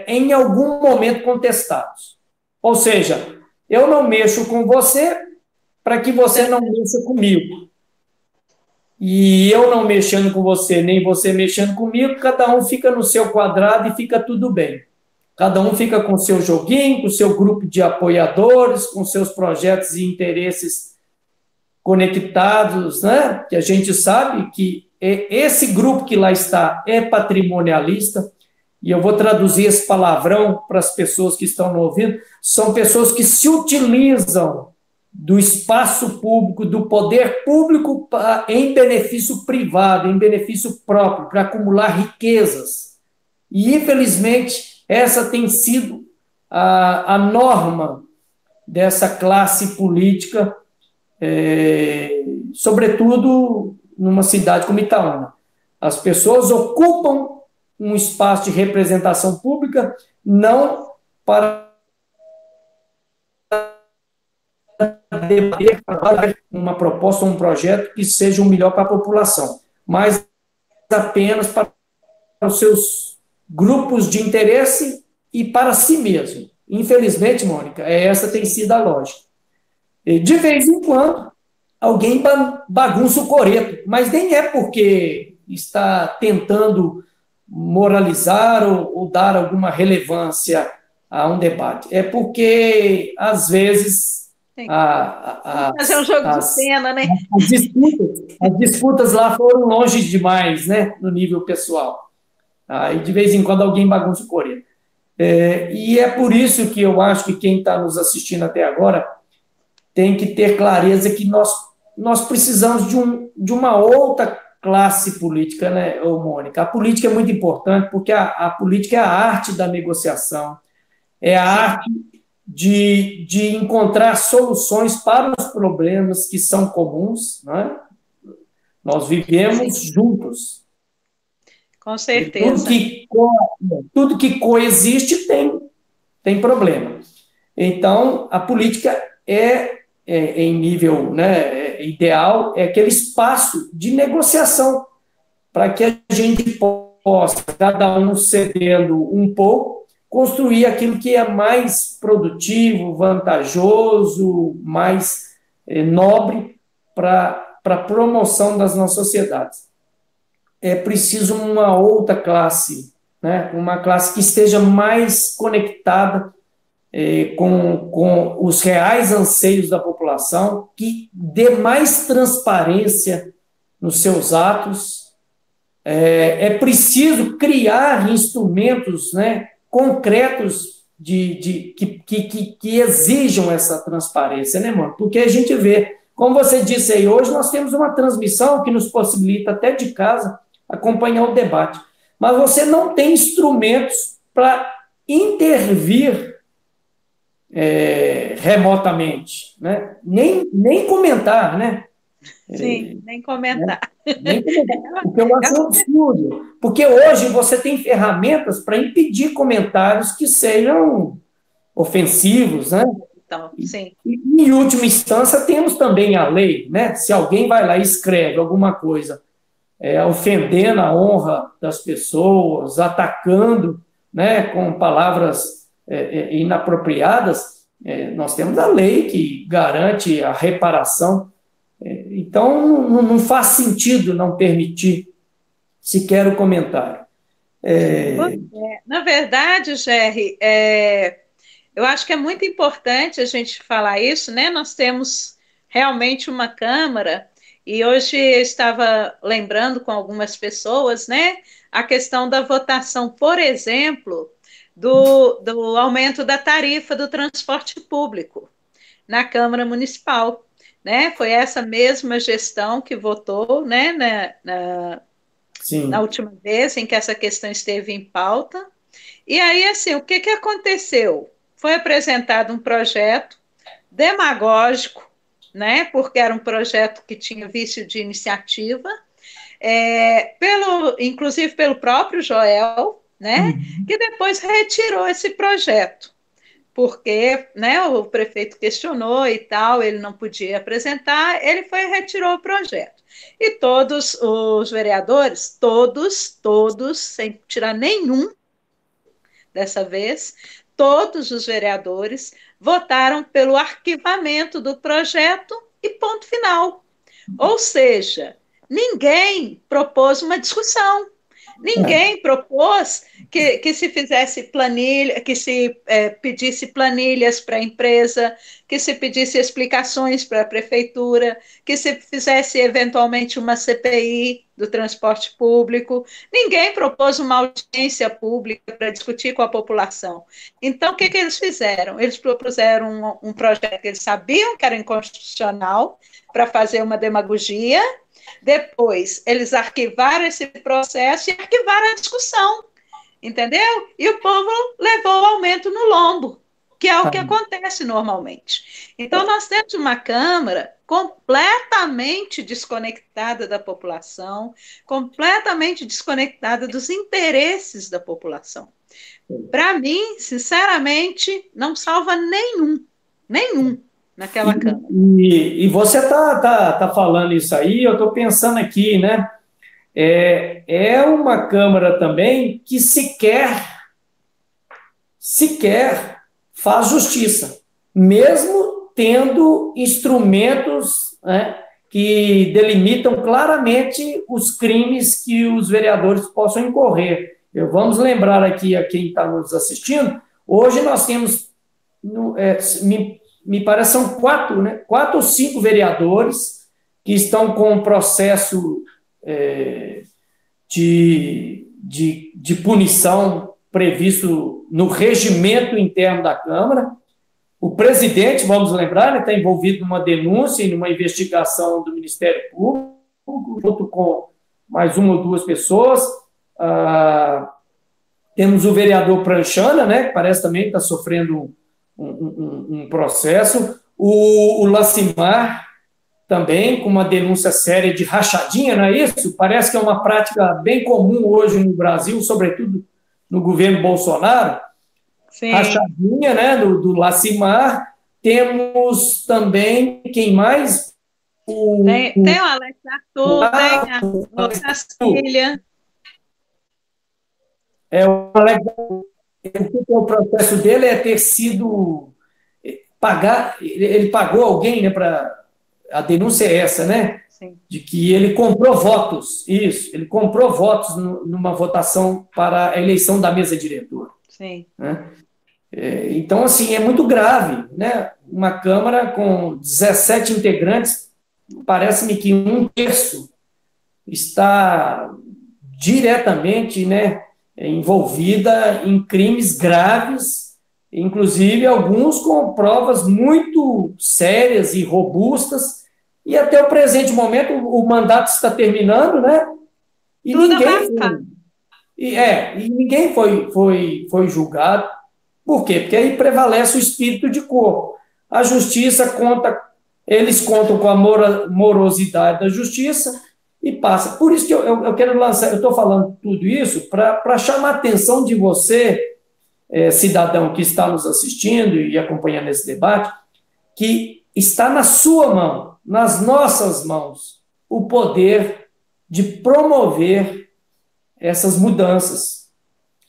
Em algum momento contestados. Ou seja, eu não mexo com você para que você não mexa comigo. E eu não mexendo com você, nem você mexendo comigo, cada um fica no seu quadrado e fica tudo bem. Cada um fica com o seu joguinho, com o seu grupo de apoiadores, com seus projetos e interesses conectados, né? Que a gente sabe que esse grupo que lá está é patrimonialista, e eu vou traduzir esse palavrão para as pessoas que estão no ouvido, são pessoas que se utilizam do espaço público, do poder público em benefício privado, em benefício próprio, para acumular riquezas. E, infelizmente, essa tem sido a norma dessa classe política, sobretudo numa cidade como Itaúna. As pessoas ocupam um espaço de representação pública não para debater uma proposta, um projeto que seja o melhor para a população, mas apenas para os seus grupos de interesse e para si mesmo. Infelizmente, Mônica, essa tem sido a lógica. De vez em quando, alguém bagunça o coreto, mas nem é porque está tentando moralizar ou dar alguma relevância a um debate. É porque, às vezes, fazer um jogo de cena, né? As disputas lá foram longe demais, né, no nível pessoal. E de vez em quando alguém bagunça o coreto. E é por isso que eu acho que quem está nos assistindo até agora tem que ter clareza que nós precisamos de uma outra classe política, né, Mônica? A política é muito importante porque a política é a arte da negociação, é a arte de encontrar soluções para os problemas que são comuns, né? Nós vivemos juntos. Com certeza. Tudo que coexiste tem problema. Então, a política em nível, né, ideal, é aquele espaço de negociação para que a gente possa, cada um cedendo um pouco, construir aquilo que é mais produtivo, vantajoso, mais nobre para a promoção das nossas sociedades. É preciso uma outra classe, né? Uma classe que esteja mais conectada com os reais anseios da população, que dê mais transparência nos seus atos. É preciso criar instrumentos, né, concretos que exijam essa transparência, né, mano? Porque a gente vê, como você disse aí, hoje nós temos uma transmissão que nos possibilita, até de casa, acompanhar o debate. Mas você não tem instrumentos para intervir remotamente, né? Nem comentar, né? Sim, nem comentar. Nem comentar, porque eu acho um absurdo. Porque hoje você tem ferramentas para impedir comentários que sejam ofensivos, né? Então, sim. E, em última instância, temos também a lei, né? Se alguém vai lá e escreve alguma coisa ofendendo a honra das pessoas, atacando, né, com palavras inapropriadas, nós temos a lei que garante a reparação. Então, não faz sentido não permitir sequer o comentário. Na verdade, Gerry, eu acho que é muito importante a gente falar isso, né? Nós temos realmente uma Câmara E hoje eu estava lembrando com algumas pessoas, né, a questão da votação, por exemplo, do aumento da tarifa do transporte público na Câmara Municipal, né? Foi essa mesma gestão que votou, né, na Sim. última vez em que essa questão esteve em pauta. E aí, assim, o que que aconteceu? Foi apresentado um projeto demagógico, né? Porque era um projeto que tinha vício de iniciativa, inclusive pelo próprio Joel, né? Uhum. Que depois retirou esse projeto, porque, né, o prefeito questionou e tal, ele não podia apresentar, ele foi e retirou o projeto. E todos os vereadores, todos, sem tirar nenhum dessa vez, todos os vereadores votaram pelo arquivamento do projeto e ponto final. Ou seja, ninguém propôs uma discussão. É. Ninguém propôs que se fizesse planilha, que se pedisse planilhas para a empresa, que se pedisse explicações para a prefeitura, que se fizesse eventualmente uma CPI do transporte público. Ninguém propôs uma audiência pública para discutir com a população. Então, o que eles fizeram? Eles propuseram um projeto que eles sabiam que era inconstitucional para fazer uma demagogia. Depois, eles arquivaram esse processo e arquivaram a discussão, entendeu? E o povo levou o aumento no lombo, que é o que acontece normalmente. Então, nós temos uma Câmara completamente desconectada da população, completamente desconectada dos interesses da população. Para mim, sinceramente, não salva nenhum naquela Câmara. E você tá falando isso aí, eu estou pensando aqui, né? É uma Câmara também que sequer faz justiça, mesmo tendo instrumentos, né, que delimitam claramente os crimes que os vereadores possam incorrer. Vamos lembrar aqui a quem está nos assistindo, hoje nós temos, me parece são quatro, né, 4 ou 5 vereadores que estão com um processo de punição previsto no regimento interno da Câmara. O presidente, vamos lembrar, está envolvido numa denúncia e numa investigação do Ministério Público, junto com mais 1 ou 2 pessoas. Temos o vereador Pranchana, né, que parece também está sofrendo um processo. O Lacimar, também com uma denúncia séria de rachadinha, não é isso? Parece que é uma prática bem comum hoje no Brasil, sobretudo no governo Bolsonaro. Sim. Rachadinha, né, do Lacimar. Temos também, quem mais? Tem o Alex Arthur, tem a Cacília. O processo dele é ter sido pagar, ele pagou alguém, né, para a denúncia é essa, né? Sim. De que ele comprou votos, isso, ele comprou votos numa votação para a eleição da mesa diretora. Sim. Né? Então, assim, é muito grave, né? Uma Câmara com 17 integrantes, parece-me que 1/3 está diretamente, né, envolvida em crimes graves, inclusive alguns com provas muito sérias e robustas, e até o presente momento o mandato está terminando, né? E Tudo ninguém foi julgado. Por quê? Porque aí prevalece o espírito de corpo. A justiça eles contam com a morosidade da justiça e passa. Por isso que eu quero lançar, eu estou falando tudo isso para chamar a atenção de você, cidadão que está nos assistindo e acompanhando esse debate, que está na sua mão, nas nossas mãos, o poder de promover essas mudanças,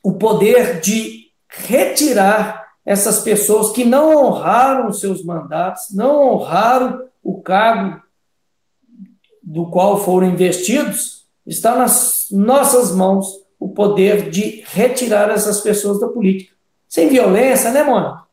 o poder de retirar essas pessoas que não honraram seus mandatos, não honraram o cargo do qual foram investidos. Está nas nossas mãos o poder de retirar essas pessoas da política. Sem violência, né, Mônica?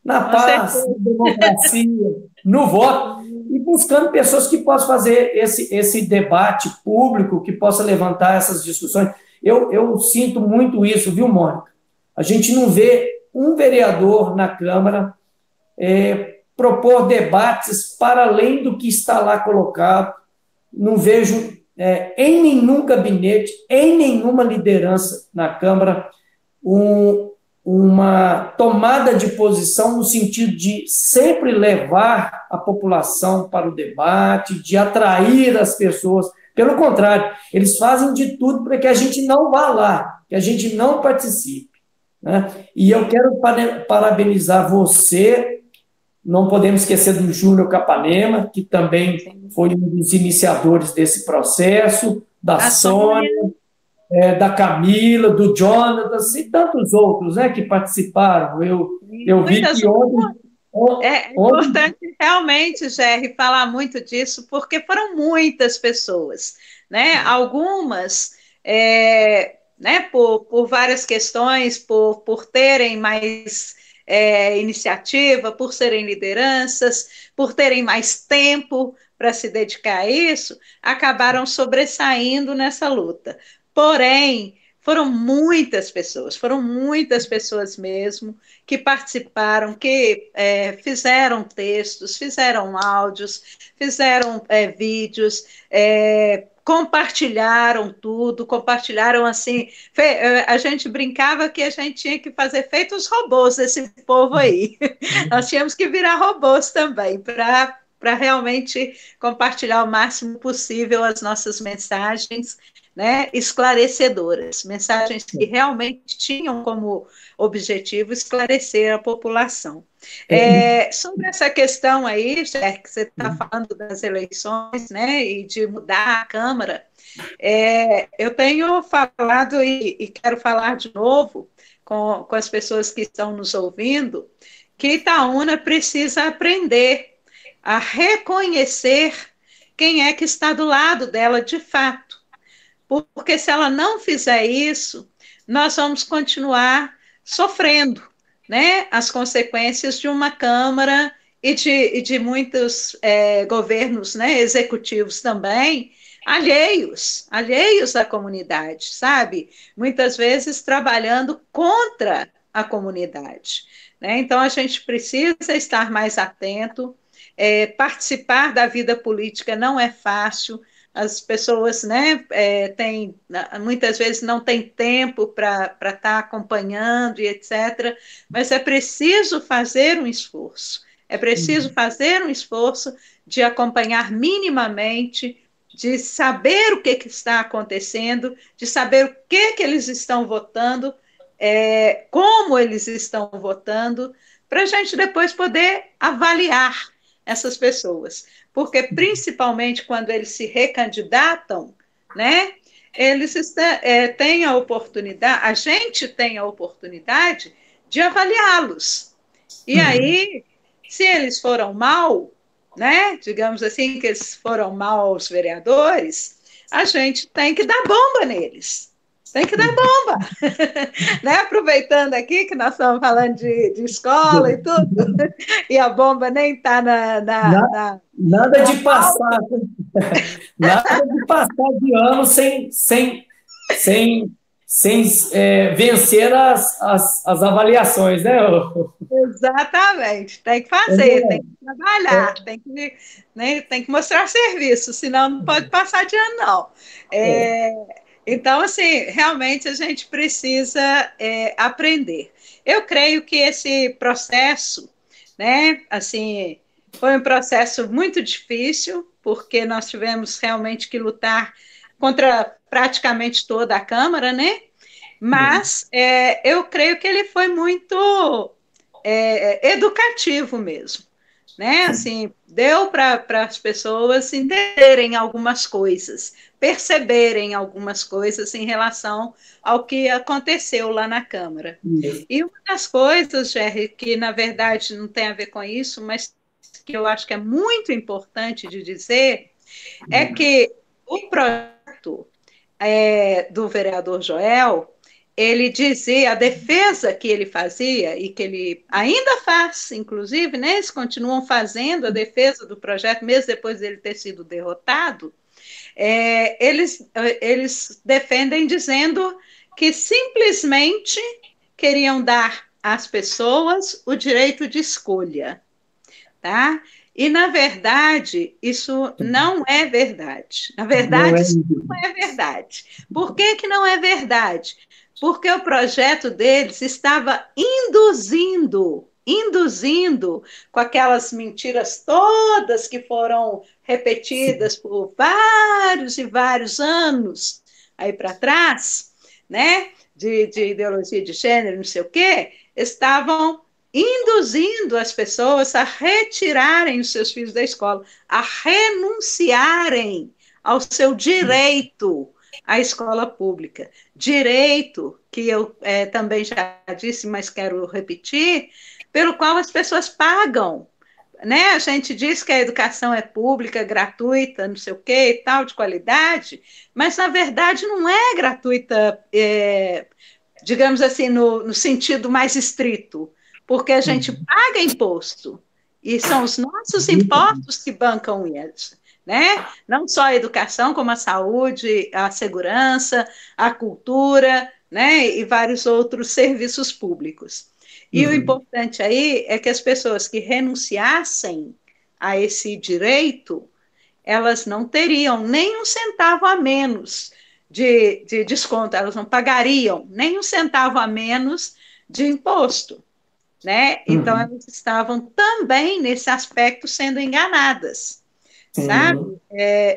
na Com paz, certeza. na democracia, no voto, e buscando pessoas que possam fazer esse debate público, que possa levantar essas discussões. Eu sinto muito isso, viu, Mônica? A gente não vê um vereador na Câmara propor debates para além do que está lá colocado. Não vejo em nenhum gabinete, em nenhuma liderança na Câmara, uma tomada de posição no sentido de sempre levar a população para o debate, de atrair as pessoas. Pelo contrário, eles fazem de tudo para que a gente não vá lá, que a gente não participe. Né? E eu quero parabenizar você. Não podemos esquecer do Júnior Capanema, que também foi um dos iniciadores desse processo, da A Sônia. Sônia, da Camila, do Jonatas e tantos outros, né, que participaram. Eu vi Muitas. que É ontem importante realmente, Gerry, falar muito disso, porque foram muitas pessoas, né? Algumas, né, por várias questões, por terem mais iniciativa, por serem lideranças, por terem mais tempo para se dedicar a isso, acabaram sobressaindo nessa luta. Porém, foram muitas pessoas mesmo que participaram, que fizeram textos, fizeram áudios, fizeram vídeos, compartilharam tudo, compartilharam assim. A gente brincava que a gente tinha que fazer feito os robôs desse povo aí. Nós tínhamos que virar robôs também para realmente compartilhar o máximo possível as nossas mensagens, né, esclarecedoras, mensagens que realmente tinham como objetivo esclarecer a população. Sobre essa questão aí, Cher, que você está falando das eleições, né, e de mudar a Câmara, eu tenho falado e quero falar de novo com as pessoas que estão nos ouvindo, que Itaúna precisa aprender a reconhecer quem é que está do lado dela de fato. Porque se ela não fizer isso, nós vamos continuar sofrendo, né, as consequências de uma Câmara e de muitos governos, né, executivos também, alheios à comunidade, sabe? Muitas vezes trabalhando contra a comunidade. Né? Então, a gente precisa estar mais atento, participar da vida política não é fácil, as pessoas, né, muitas vezes não têm tempo para estar acompanhando e etc., mas é preciso fazer um esforço. É preciso fazer um esforço de acompanhar minimamente, de saber o que está acontecendo, de saber o que eles estão votando, como eles estão votando, para a gente depois poder avaliar essas pessoas. Porque, principalmente quando eles se recandidatam, né, eles têm a oportunidade, a gente tem a oportunidade de avaliá-los. E aí, se eles foram mal, né, digamos assim, que eles foram maus vereadores, a gente tem que dar bomba neles. Tem que dar bomba. Né? Aproveitando aqui que nós estamos falando de escola e tudo, e a bomba nem está nada de passar, nada de passar de ano sem vencer as avaliações, né? Exatamente, tem que fazer, tem que trabalhar, tem que mostrar serviço, senão não pode passar de ano, não. Então, assim, realmente a gente precisa aprender. Eu creio que esse processo, né, assim, foi um processo muito difícil, porque nós tivemos realmente que lutar contra praticamente toda a Câmara, né? Mas eu creio que ele foi muito educativo mesmo, né? Assim, deu para as pessoas entenderem algumas coisas, perceberem algumas coisas em relação ao que aconteceu lá na Câmara. E uma das coisas, Jerry, que na verdade não tem a ver com isso, mas que eu acho que é muito importante de dizer, é que o projeto do vereador Joel, ele dizia, a defesa que ele fazia, e que ele ainda faz, inclusive, né, eles continuam fazendo a defesa do projeto, mesmo depois dele ter sido derrotado, eles defendem dizendo que simplesmente queriam dar às pessoas o direito de escolha, tá? E, na verdade, isso não é verdade. Na verdade, isso não é verdade. Por que que não é verdade? Porque o projeto deles estava induzindo com aquelas mentiras todas que foram repetidas por vários e vários anos aí para trás, né? De ideologia de gênero, não sei o quê, estavam induzindo as pessoas a retirarem os seus filhos da escola, a renunciarem ao seu direito à escola pública. Direito, que eu também já disse, mas quero repetir, pelo qual as pessoas pagam. Né? A gente diz que a educação é pública, gratuita, não sei o quê e tal, de qualidade, mas, na verdade, não é gratuita, digamos assim, no sentido mais estrito, porque a gente paga imposto, e são os nossos impostos que bancam isso, né? Não só a educação, como a saúde, a segurança, a cultura, né? E vários outros serviços públicos. E o importante aí é que as pessoas que renunciassem a esse direito, elas não teriam nem um centavo a menos de desconto, elas não pagariam nem um centavo a menos de imposto, né? Então, elas estavam também, nesse aspecto, sendo enganadas, sabe?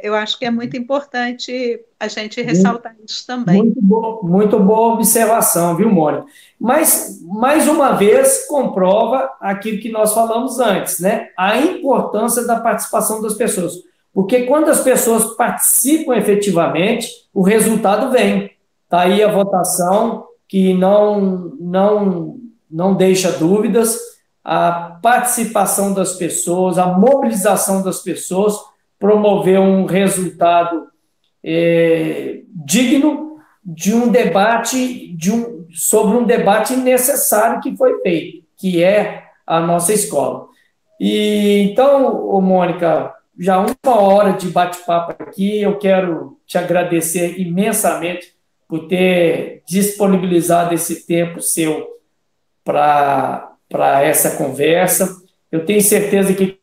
Eu acho que é muito importante a gente ressaltar isso também. Muito boa observação, viu, Mônica? Mas, mais uma vez, comprova aquilo que nós falamos antes, né? A importância da participação das pessoas. Porque quando as pessoas participam efetivamente, o resultado vem. Está aí a votação, que não deixa dúvidas, a participação das pessoas, a mobilização das pessoas, promover um resultado digno de um debate, sobre um debate necessário que foi feito, que é a nossa escola. E então, Mônica, já 1 hora de bate-papo aqui, eu quero te agradecer imensamente por ter disponibilizado esse tempo seu para essa conversa. Eu tenho certeza que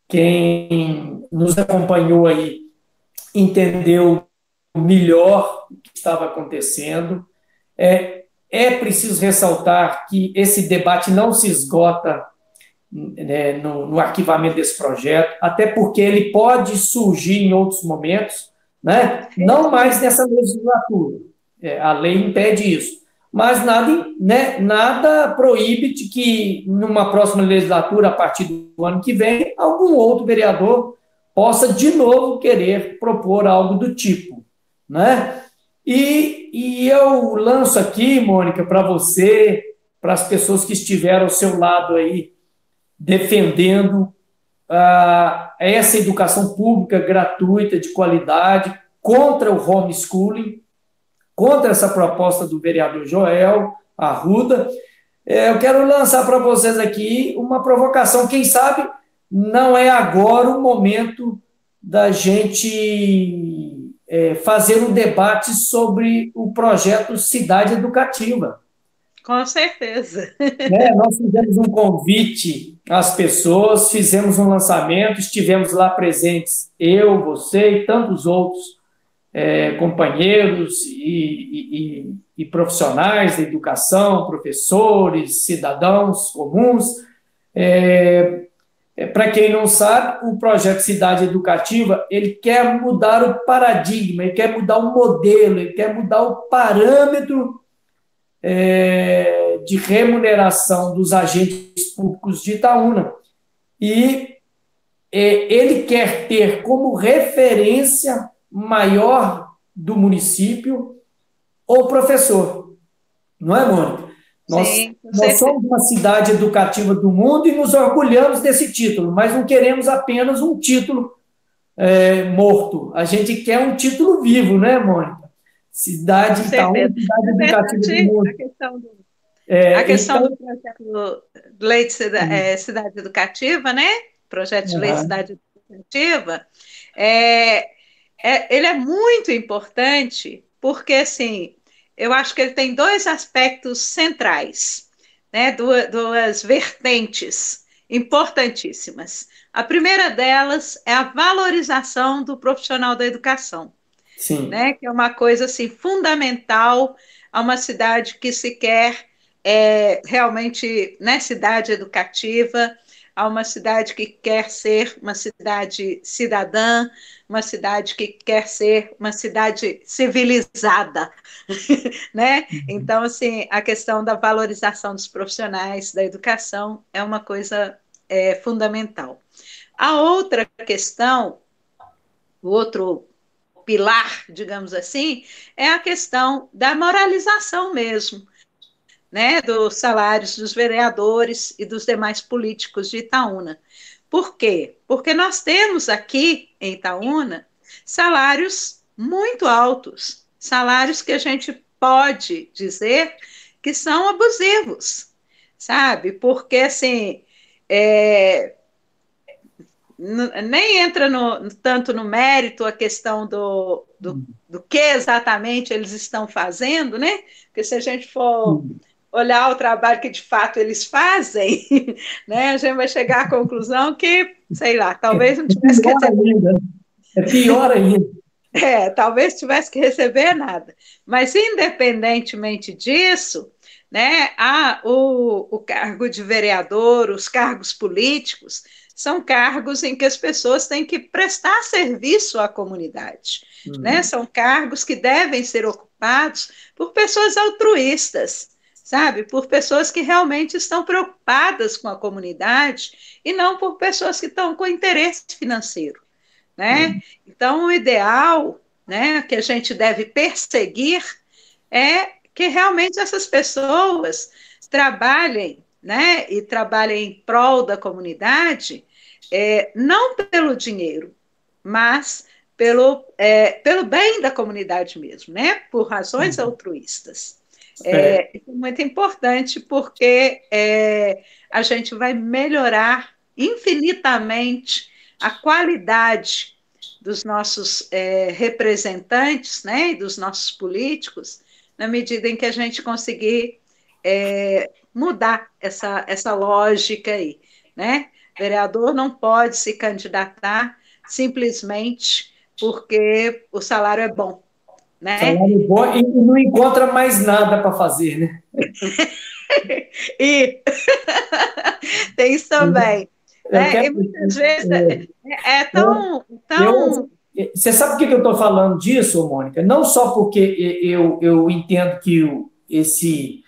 quem nos acompanhou aí entendeu melhor o que estava acontecendo. É preciso ressaltar que esse debate não se esgota, né, no arquivamento desse projeto, até porque ele pode surgir em outros momentos, né? Não mais nessa legislatura. A lei impede isso. Mas nada proíbe de que, numa próxima legislatura, a partir do ano que vem, algum outro vereador possa, de novo, querer propor algo do tipo, né? E eu lanço aqui, Mônica, para você, para as pessoas que estiveram ao seu lado aí, defendendo essa educação pública gratuita, de qualidade, contra o homeschooling, contra essa proposta do vereador Joel Arruda. Eu quero lançar para vocês aqui uma provocação. Quem sabe não é agora o momento da gente fazer um debate sobre o projeto Cidade Educativa. Com certeza. Nós fizemos um convite às pessoas, fizemos um lançamento, estivemos lá presentes, eu, você e tantos outros companheiros e profissionais da educação, professores, cidadãos comuns. Para quem não sabe, o projeto Cidade Educativa, ele quer mudar o paradigma, ele quer mudar o modelo, ele quer mudar o parâmetro de remuneração dos agentes públicos de Itaúna. E ele quer ter como referência maior do município o professor. Não é, Mônica? Nós somos uma cidade educativa do mundo e nos orgulhamos desse título, mas não queremos apenas um título morto. A gente quer um título vivo, né, Mônica? Cidade Com Itaúna, certeza. cidade Na educativa do verdade, mundo. a É, questão então, do projeto de lei de cidade educativa, né? Projeto de lei de aham, cidade educativa, é, ele é muito importante porque, assim, eu acho que ele tem dois aspectos centrais, né? Duas vertentes importantíssimas. A primeira delas é a valorização do profissional da educação, sim, né? Que é uma coisa assim fundamental a uma cidade que se quer realmente, né, cidade educativa, a uma cidade que quer ser uma cidade cidadã, uma cidade que quer ser uma cidade civilizada, né? Então, assim, a questão da valorização dos profissionais da educação é uma coisa fundamental. A outra questão, o outro pilar, digamos assim, é a questão da moralização mesmo, né, dos salários dos vereadores e dos demais políticos de Itaúna. Por quê? Porque nós temos aqui em Itaúna salários muito altos, salários que a gente pode dizer que são abusivos, sabe? Porque, assim, é, nem entra tanto no mérito a questão do que exatamente eles estão fazendo, né? Porque se a gente for olhar o trabalho que de fato eles fazem, né, a gente vai chegar à conclusão que, sei lá, talvez não é tivesse que pior receber, ainda. É pior ainda. talvez tivesse que receber nada. Mas independentemente disso, né, o cargo de vereador, os cargos políticos, são cargos em que as pessoas têm que prestar serviço à comunidade, né? São cargos que devem ser ocupados por pessoas altruístas, sabe? Por pessoas que realmente estão preocupadas com a comunidade e não por pessoas que estão com interesse financeiro, né? Então, o ideal, né, que a gente deve perseguir é que realmente essas pessoas trabalhem, né, e trabalhem em prol da comunidade, não pelo dinheiro, mas pelo bem da comunidade mesmo, né, por razões altruístas. É, Isso é muito importante porque a gente vai melhorar infinitamente a qualidade dos nossos representantes, né, e dos nossos políticos, na medida em que a gente conseguir mudar essa lógica aí, né? O vereador não pode se candidatar simplesmente porque o salário é bom, né? salário bom e não encontra mais nada para fazer, né? E tem isso também, Eu né? E quero. muitas vezes é Eu, tão você sabe por que eu estou falando disso, Mônica? Não só porque eu entendo que esse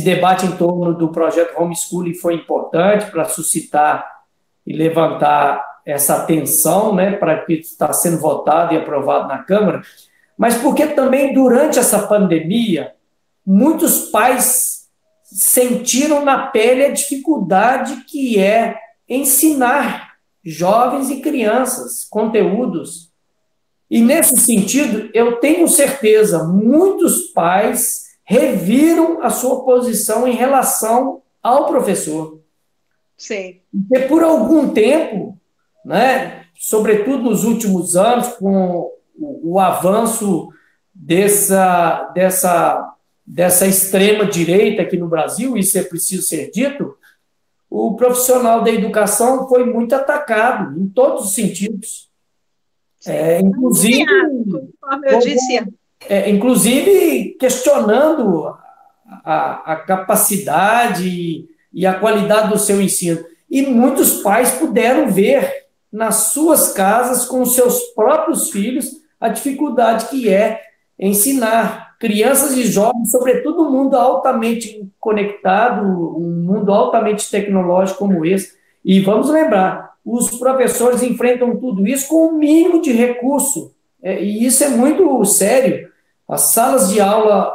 debate em torno do projeto homeschooling foi importante para suscitar e levantar essa atenção, né, para que está sendo votado e aprovado na Câmara, mas porque também durante essa pandemia, muitos pais sentiram na pele a dificuldade que é ensinar jovens e crianças conteúdos. E nesse sentido, eu tenho certeza, muitos pais reviram a sua posição em relação ao professor. sim, Porque por algum tempo, né, sobretudo nos últimos anos, com o avanço dessa extrema direita aqui no Brasil, isso é preciso ser dito, o profissional da educação foi muito atacado em todos os sentidos. sim. Inclusive, Conforme eu disse antes. inclusive questionando a capacidade e a qualidade do seu ensino. E muitos pais puderam ver nas suas casas, com os seus próprios filhos, a dificuldade que é ensinar crianças e jovens, sobretudo um mundo altamente conectado, um mundo altamente tecnológico como esse. E vamos lembrar, os professores enfrentam tudo isso com o mínimo de recurso. E isso é muito sério. As salas de aula,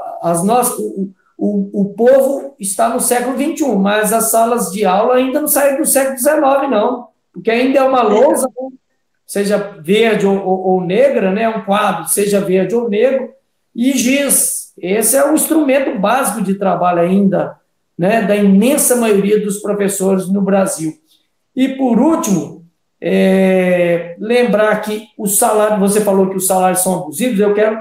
o povo está no século XXI, mas as salas de aula ainda não saíram do século XIX, não. Porque ainda é uma lousa, seja verde ou negra, né? Um quadro, seja verde ou negro, e giz. Esse é o instrumento básico de trabalho ainda, né, da imensa maioria dos professores no Brasil. E, por último, lembrar que o salário, você falou que os salários são abusivos, eu quero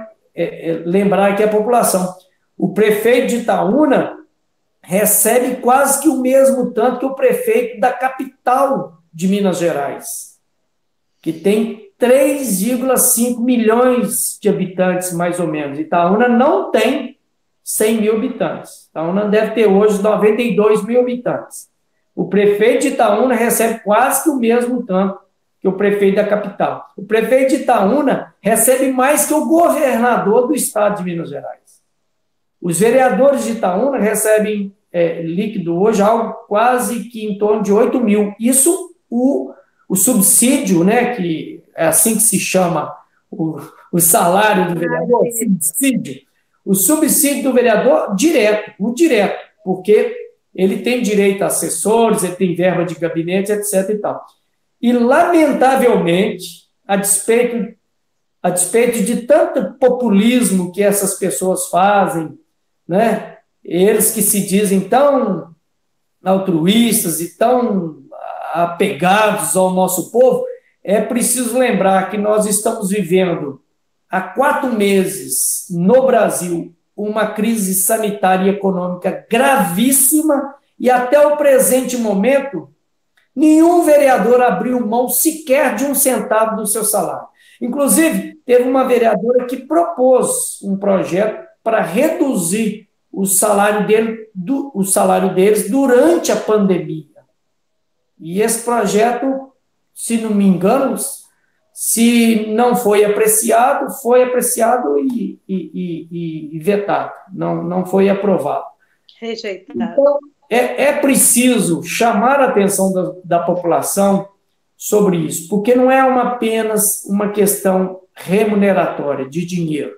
lembrar aqui a população. O prefeito de Itaúna recebe quase que o mesmo tanto que o prefeito da capital de Minas Gerais, que tem 3,5 milhões de habitantes, mais ou menos. Itaúna não tem 100 mil habitantes. Itaúna deve ter hoje 92 mil habitantes. O prefeito de Itaúna recebe quase que o mesmo tanto que o prefeito da capital. O prefeito de Itaúna recebe mais que o governador do estado de Minas Gerais. Os vereadores de Itaúna recebem líquido hoje algo quase que em torno de 8 mil. Isso o subsídio, né, que é assim que se chama o salário do vereador, o subsídio do vereador direto, o direto, porque ele tem direito a assessores, ele tem verba de gabinete, etc. e tal. E, lamentavelmente, a despeito de tanto populismo que essas pessoas fazem, né, eles que se dizem tão altruístas e tão apegados ao nosso povo, é preciso lembrar que nós estamos vivendo há 4 meses no Brasil uma crise sanitária e econômica gravíssima e até o presente momento nenhum vereador abriu mão sequer de um centavo do seu salário. Inclusive, teve uma vereadora que propôs um projeto para reduzir o salário deles durante a pandemia. E esse projeto, se não me engano, se não foi apreciado e vetado, não foi aprovado. Rejeitado. Então, é preciso chamar a atenção da população sobre isso, porque não é apenas uma questão remuneratória, de dinheiro.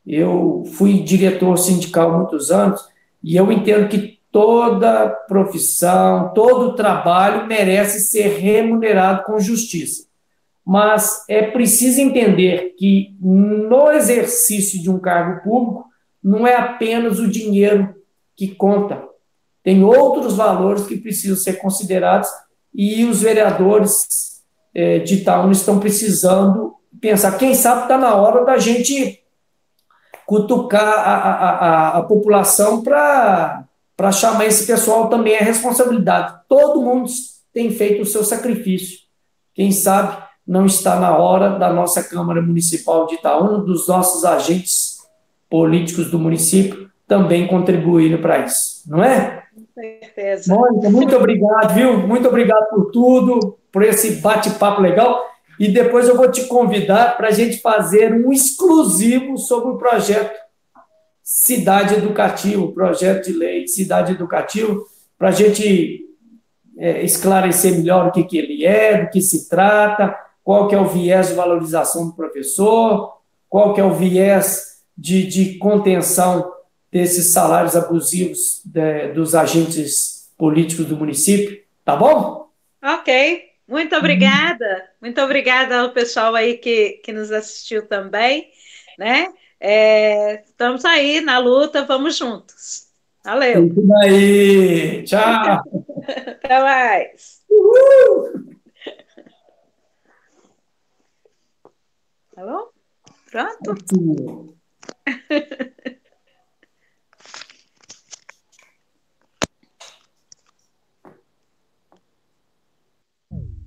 Eu fui diretor sindical há muitos anos e eu entendo que toda profissão, todo trabalho merece ser remunerado com justiça. Mas é preciso entender que no exercício de um cargo público não é apenas o dinheiro que conta. Tem outros valores que precisam ser considerados e os vereadores de Itaúna estão precisando pensar. Quem sabe está na hora da gente cutucar a população para chamar esse pessoal também à responsabilidade. Todo mundo tem feito o seu sacrifício. Quem sabe não está na hora da nossa Câmara Municipal de Itaúna, dos nossos agentes políticos do município, também contribuírem para isso, não é? Com certeza. Mônica, muito obrigado, viu? Muito obrigado por tudo, por esse bate-papo legal. E depois eu vou te convidar para a gente fazer um exclusivo sobre o projeto Cidade Educativa, o projeto de lei de Cidade Educativa, para a gente esclarecer melhor o que ele é, do que se trata, qual que é o viés de valorização do professor, qual que é o viés de contenção desses salários abusivos dos agentes políticos do município, tá bom? Ok, muito obrigada. Muito obrigada ao pessoal aí que nos assistiu também, né? Estamos aí na luta, vamos juntos. Valeu. Isso daí. Tchau. Até mais. Uhul. Tá bom? Pronto?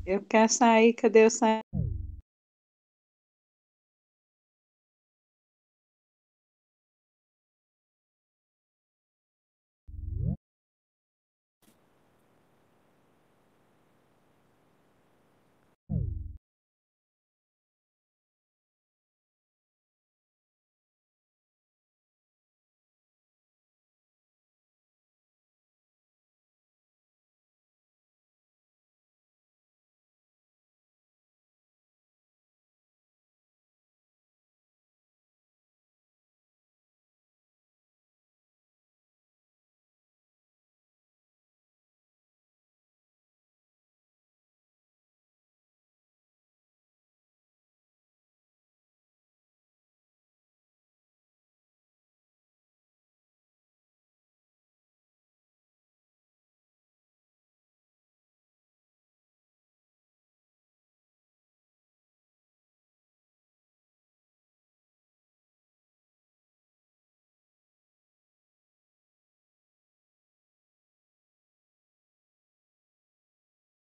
Eu quero sair, cadê o sair?